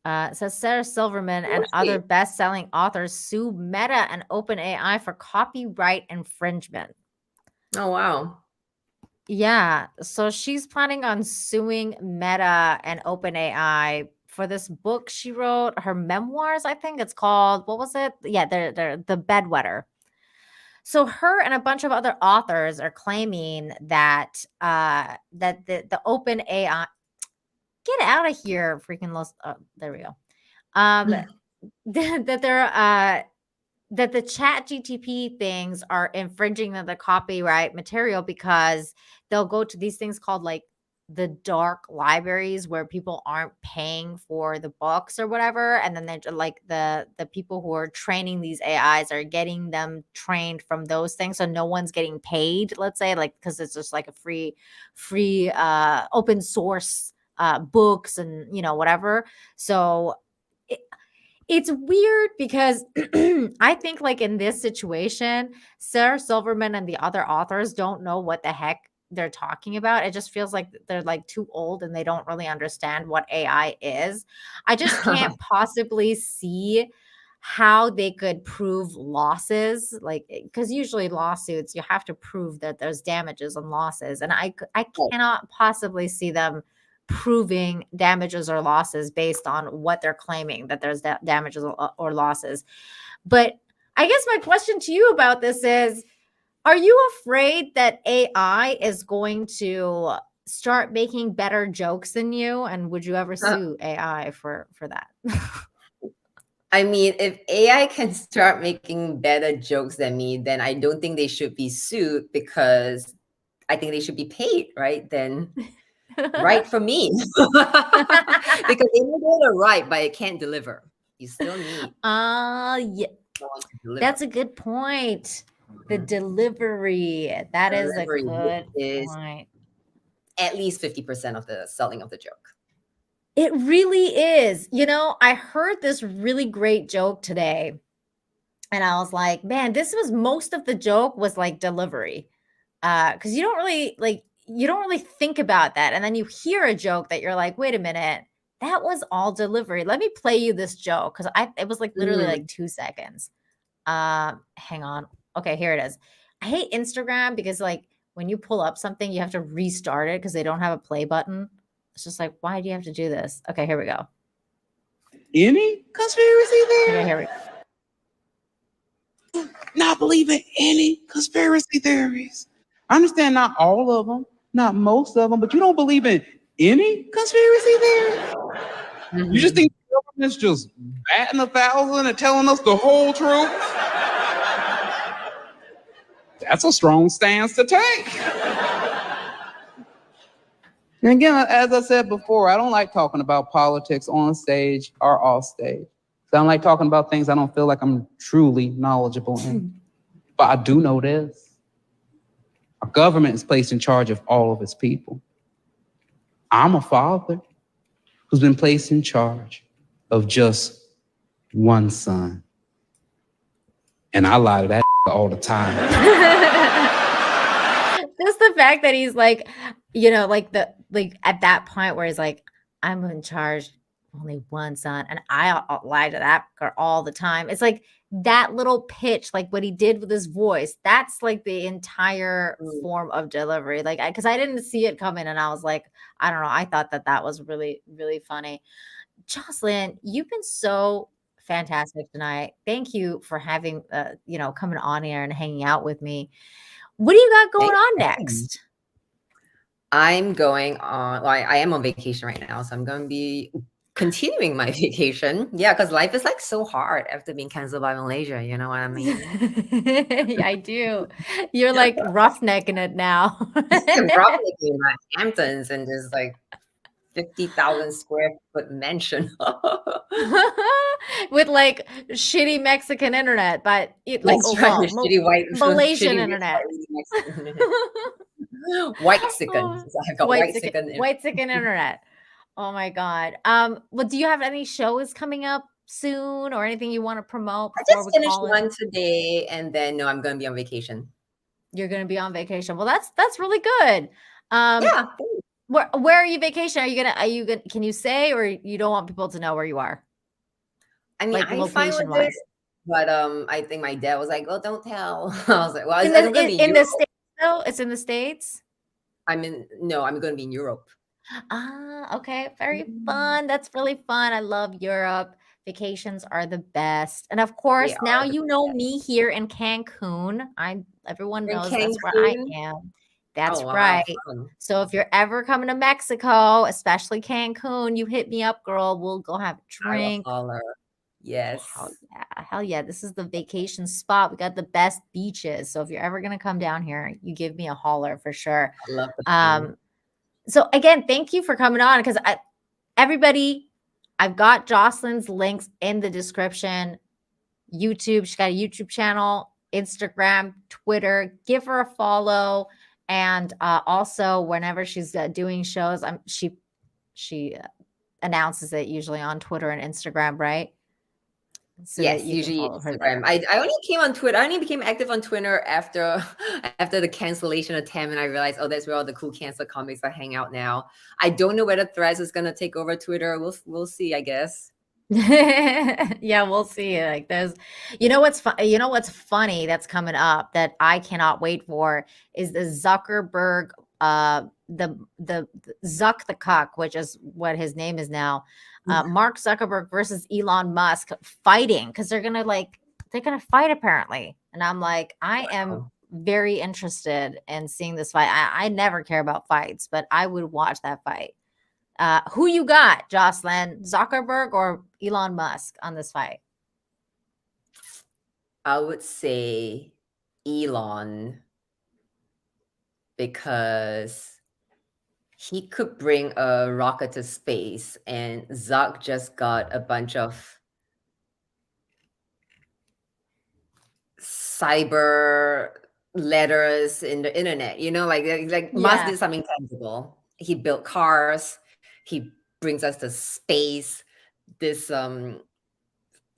It says Sarah Silverman and Oh, other sweet. best-selling authors sue Meta and OpenAI for copyright infringement. Oh, wow. Yeah, so she's planning on suing Meta and OpenAI for this book she wrote, her memoirs, I think it's called. What was it? Yeah, they're The Bedwetter. So her and a bunch of other authors are claiming that that the OpenAI, get out of here, freaking lost. There we go. That they're that the chat GTP things are infringing the copyright material because they'll go to these things called like the dark libraries where people aren't paying for the books or whatever, and then they're like the people who are training these AIs are getting them trained from those things, so no one's getting paid, let's say, like because it's just like a free open source books and whatever. So it's weird because I think like in this situation, Sarah Silverman and the other authors don't know what the heck they're talking about. It just feels like they're like too old and they don't really understand what AI is. I just can't possibly see how they could prove losses, like because usually lawsuits you have to prove that there's damages and losses, and I cannot possibly see them proving damages or losses based on what they're claiming that there's damages or losses. But I guess my question to you about this is, are you afraid that AI is going to start making better jokes than you? And would you ever sue AI for that? I mean, if AI can start making better jokes than me, then I don't think they should be sued because I think they should be paid, right? Then write for me. Because they may do it right, but it can't deliver. You still need Yeah, someone to deliver. that's a good point. The delivery, that is a Delivery good is point. at least 50% of the selling of the joke. It really is. I heard this really great joke today, and I was like, man, this was most of the joke was like delivery. Because you don't really think about that. And then you hear a joke that you're like, wait a minute, that was all delivery. Let me play you this joke because it was like literally like 2 seconds. Hang on. Okay, here it is. I hate Instagram because like when you pull up something, you have to restart it because they don't have a play button. It's just like, why do you have to do this? Okay, here we go. Any conspiracy theory? Okay, here we go. Not believing any conspiracy theories. I understand not all of them, not most of them, but you don't believe in any conspiracy theory? Mm-hmm. You just think the government's just batting 1,000 and telling us the whole truth? That's a strong stance to take. And again, as I said before, I don't like talking about politics on stage or off stage. I don't like talking about things I don't feel like I'm truly knowledgeable in. But I do know this. Our government is placed in charge of all of its people. I'm a father who's been placed in charge of just one son. And I lie to that all the time. Just the fact that he's like, like at that point where he's like, I'm in charge, only one son, and I lie to that girl all the time. It's like that little pitch, like what he did with his voice. That's like the entire form of delivery. Like, because I didn't see it coming, and I was like, I don't know. I thought that was really, really funny. Jocelyn, you've been so fantastic tonight. Thank you for having, coming on here and hanging out with me. What do you got going on next? I'm going on, well, I am on vacation right now, so I'm going to be continuing my vacation. Yeah, because life is like so hard after being canceled by Malaysia. You know what I mean? Yeah, I do. You're like roughnecking it now. I'm roughnecking my Hamptons and just like 50,000 square foot mansion with like shitty Mexican internet, but shitty white Malaysian shitty internet. White-sicken. I've got white-sicken internet. Oh my god. Well, do you have any shows coming up soon or anything you want to promote? I just finished one today, and then no, I'm going to be on vacation. You're going to be on vacation. Well, that's really good. Yeah. Where are you vacationing? Are you gonna can you say, or you don't want people to know where you are? I mean, Like I'm fine with location-wise. it, but I think my dad was like, "Oh, don't tell." I was like, "Well, In I'm gonna be in the Europe." States though? It's in the States? No, I'm gonna be in Europe. Ah, okay. Very fun. That's really fun. I love Europe. Vacations are the best. And of They course, now are the you know me here in Cancun. Everyone You're in knows that's where I Cancun? am. Oh, That's wow, right. fun. So if you're ever coming to Mexico, especially Cancun, you hit me up, girl. We'll go have a I will drink. holler. Yes. Hell yeah. Hell yeah. This is the vacation spot. We got the best beaches. So if you're ever gonna come down here, you give me a holler for sure. I love the food. So again, thank you for coming on because everybody, I've got Jocelyn's links in the description. YouTube, she's got a YouTube channel, Instagram, Twitter. Give her a follow, and also whenever she's doing shows, she announces it usually on Twitter and Instagram, right? So that Yes, you can usually follow her Instagram. there. I only came on Twitter. I only became active on Twitter after after the cancellation attempt, and I realized, oh, that's where all the cool cancer comics are hang out now. I don't know whether Threads is gonna take over Twitter. We'll see, I guess. Yeah, we'll see. Like there's, you know what's funny that's coming up that I cannot wait for is the Zuckerberg, the Zuck the Cuck, which is what his name is now, Mark Zuckerberg versus Elon Musk fighting because they're gonna fight apparently, and I'm like, I am very interested in seeing this fight. I never care about fights, but I would watch that fight. Who you got, Jocelyn? Zuckerberg or Elon Musk on this fight? I would say Elon because he could bring a rocket to space, and Zuck just got a bunch of cyber letters in the internet. Like Musk Yeah. did something tangible. He built cars. He brings us to space. This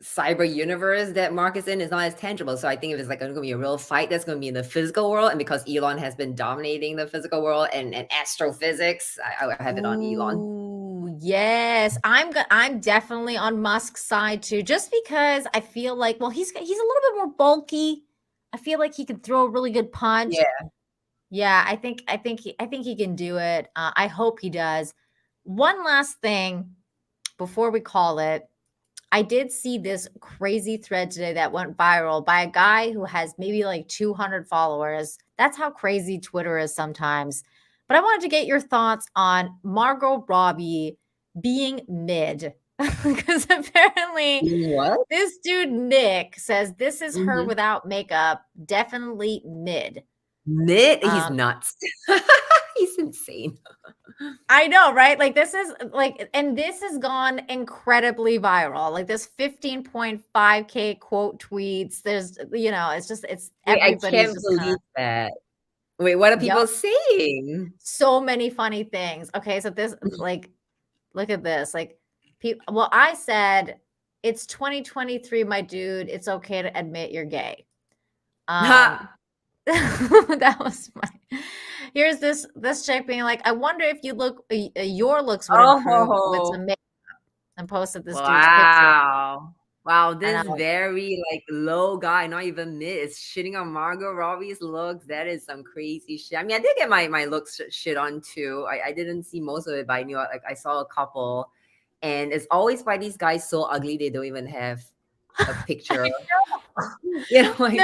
cyber universe that Mark is in is not as tangible. So I think if it's like going to be a real fight, that's going to be in the physical world. And because Elon has been dominating the physical world and astrophysics, I would have it on Elon. Ooh, yes, I'm definitely on Musk's side too, just because I feel like, well, he's a little bit more bulky. I feel like he could throw a really good punch. Yeah. Yeah, I think he can do it. I hope he does. One last thing before we call it. I did see this crazy thread today that went viral by a guy who has maybe like 200 followers. That's how crazy Twitter is sometimes. But I wanted to get your thoughts on Margot Robbie being mid. Because apparently What? this dude, Nick, says this is her Mhm. without makeup, definitely mid. Mid? He's nuts. He's insane. I know, right? Like this is like, and this has gone incredibly viral. Like this 15.5K quote tweets. There's, it's Wait, I everybody's can't just believe that. Wait, what are people Yup. saying? So many funny things. Okay, so this, like, look at this. Like, well, I said it's 2023, my dude. It's okay to admit you're gay. That was funny. Here's this chick being like, I wonder if your looks would improve with some makeup, and posted this dude's picture. Wow, And this I'm like, very like low guy, not even mid, is shitting on Margot Robbie's looks. That is some crazy shit. I mean, I did get my looks shit on too. I didn't see most of it, but I knew like I saw a couple, and it's always by these guys so ugly they don't even have a picture. Like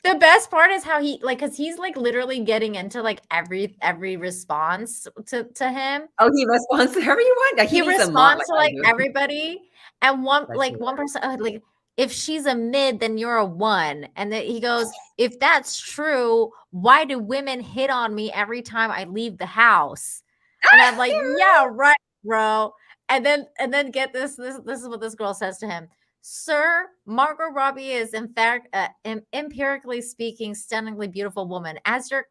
the best part is how he because he's like literally getting into like every response to him. Oh, he responds to everyone. Like, He needs a mod responds to I like do. everybody, and one That's person like, if she's a mid, then you're a 1. And then he goes, if that's true, why do women hit on me every time I leave the house? And I'm like, yeah, right, bro. And then get this. This is what this girl says to him. Sir, Margot Robbie is in fact, empirically speaking, stunningly beautiful woman. As to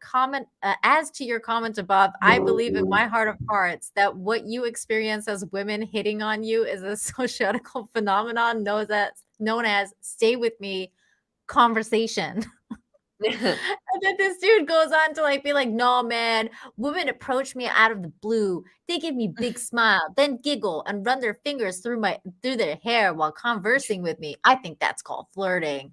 your comment above, I believe in my heart of hearts that what you experience as women hitting on you is a sociological phenomenon known as "stay with me" conversation. And then this dude goes on to like be like, no, man, women approach me out of the blue. They give me big smile, then giggle and run their fingers through their hair while conversing with me. I think that's called flirting.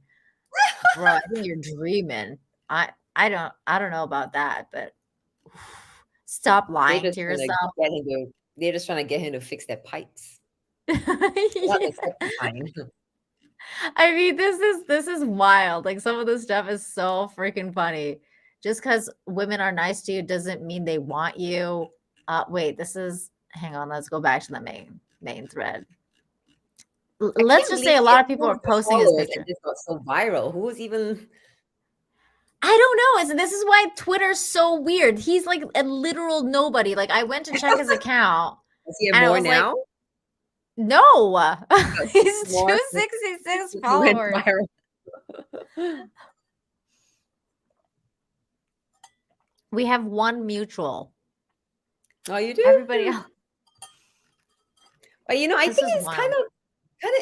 Bro, I think you're dreaming. I don't know about that, but stop They're lying just to trying to yourself. get him to. They're just trying to get him to fix their pipes. Not the second time. I mean, this is wild. Like some of this stuff is so freaking funny. Just because women are nice to you doesn't mean they want you. Wait, hang on, let's go back to the main thread. Let's just say a lot of people are posting his picture. This got so viral. Who was even? I don't know. This is why Twitter's so weird. He's like a literal nobody. Like I went to check his account. Is he more now? Like, no, he's 266 followers. We have one mutual. Oh, you do? Everybody else. But I think it's kind of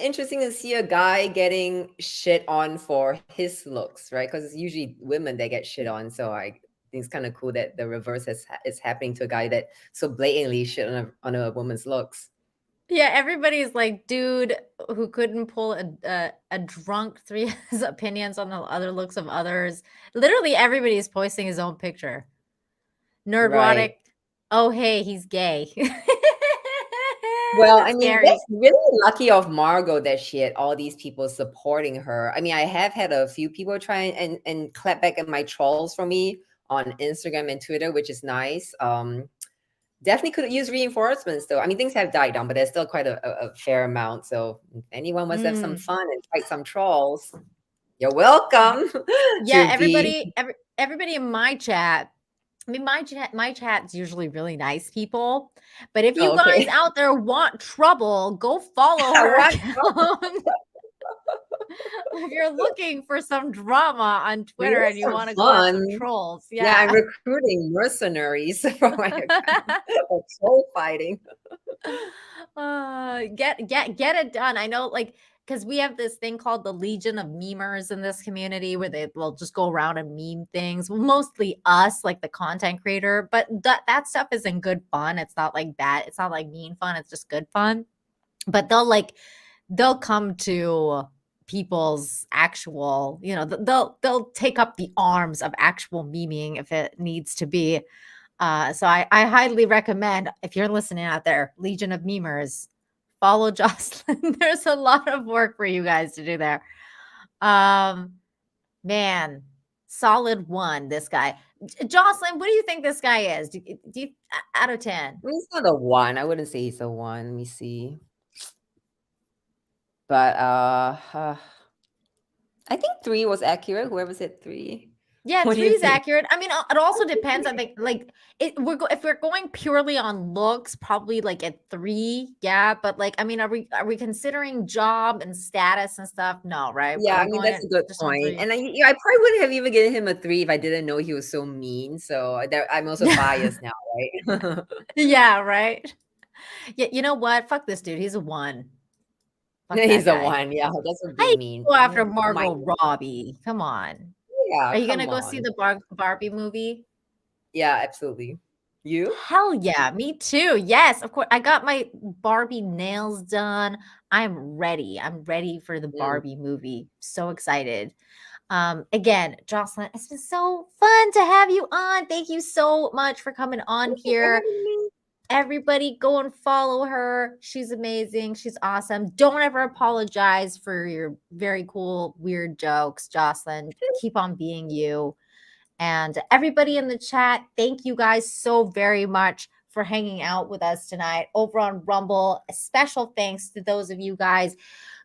interesting to see a guy getting shit on for his looks, right? Because it's usually women that get shit on. So I think it's kind of cool that the reverse is happening to a guy that so blatantly shit on a woman's looks. Yeah, everybody's like, dude who couldn't pull a drunk three his opinions on the other looks of others. Literally everybody's posting his own picture. Nerdrotic. Right. Oh, hey, he's gay. Well, I mean, that's really lucky of Margot that she had all these people supporting her. I mean, I have had a few people try and clap back at my trolls for me on Instagram and Twitter, which is nice. Definitely could use reinforcements though. I mean, things have died down, but there's still quite a fair amount. So if anyone wants to have some fun and fight some trolls, you're welcome. Yeah, everybody in my chat. I mean, my chat's usually really nice people, but if you guys out there want trouble, go follow her account. If you're looking for some drama on Twitter and you want to go on some trolls, yeah, I'm recruiting mercenaries for my account for troll fighting. Get it done. I know, like, because we have this thing called the Legion of Memers in this community where they will just go around and meme things. Mostly us, like the content creator, but that stuff is in good fun. It's not like that. It's not like mean fun. It's just good fun. But they'll come to people's actual, they'll take up the arms of actual memeing if it needs to be. So I highly recommend, if you're listening out there, Legion of Memers, follow Jocelyn. There's a lot of work for you guys to do there. Man, solid 1, this guy. Jocelyn, what do you think this guy is? Do you out of 10? He's not a 1. I wouldn't say he's a 1. Let me see. But I think 3 was accurate. Whoever said 3. Yeah, 3 is accurate. I mean, it also depends. I think, like, if we're going purely on looks, probably like at 3. Yeah, but like, I mean, are we considering job and status and stuff? No, right? Yeah, I mean, that's a good point. And I probably wouldn't have even given him a 3 if I didn't know he was so mean. So I'm also biased now, right? Yeah, right. Yeah, you know what? Fuck this dude. He's a 1. He's a 1. Yeah, that's what they mean. Go after Margot Robbie. Come on. Yeah. Are you gonna go see the Barbie movie? Yeah, absolutely. You? Hell yeah, me too. Yes, of course. I got my Barbie nails done. I'm ready. I'm ready for the Barbie movie. So excited. Again, Jocelyn, it's been so fun to have you on. Thank you so much for coming on here. Everybody go and follow her. She's amazing. She's awesome. Don't ever apologize for your very cool, weird jokes, Jocelyn. Keep on being you. And everybody in the chat, thank you guys so very much for hanging out with us tonight over on Rumble. A special thanks to those of you guys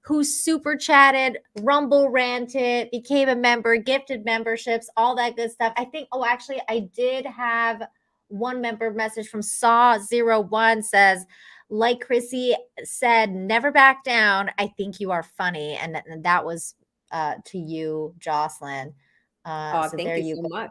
who super chatted, Rumble ranted, became a member, gifted memberships, all that good stuff. I think, actually, I did have one member message from Saw01 says, like Chrissy said, never back down. I think you are funny. And that was to you, Jocelyn. So thank you so much.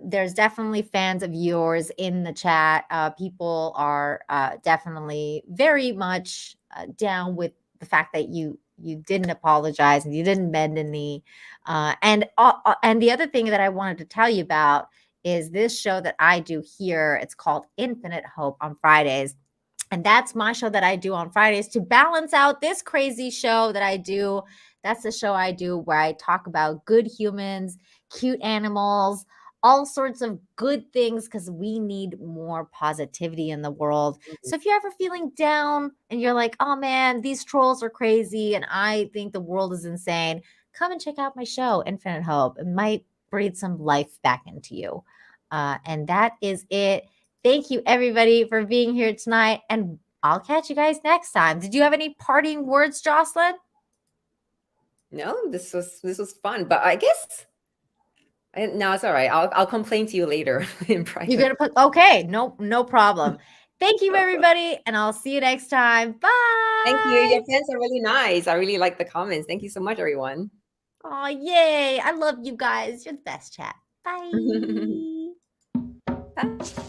There's definitely fans of yours in the chat. People are definitely very much down with the fact that you you didn't apologize and you didn't bend a knee. And the other thing that I wanted to tell you about is this show that I do here. It's called Infinite Hope on Fridays. And that's my show that I do on Fridays to balance out this crazy show that I do. That's the show I do where I talk about good humans, cute animals, all sorts of good things, because we need more positivity in the world. So if you're ever feeling down and you're like, oh man, these trolls are crazy and I think the world is insane, come and check out my show, Infinite Hope. It might breathe some life back into you. And that is it. Thank you, everybody, for being here tonight, and I'll catch you guys next time. Did you have any parting words, Jocelyn? No, this was fun, but I guess no, it's all right. I'll complain to you later in private. You're gonna put okay, no problem. Thank you, everybody, and I'll see you next time. Bye. Thank you. Your fans are really nice. I really like the comments. Thank you so much, everyone. Oh, yay! I love you guys. You're the best chat. Bye. Bye.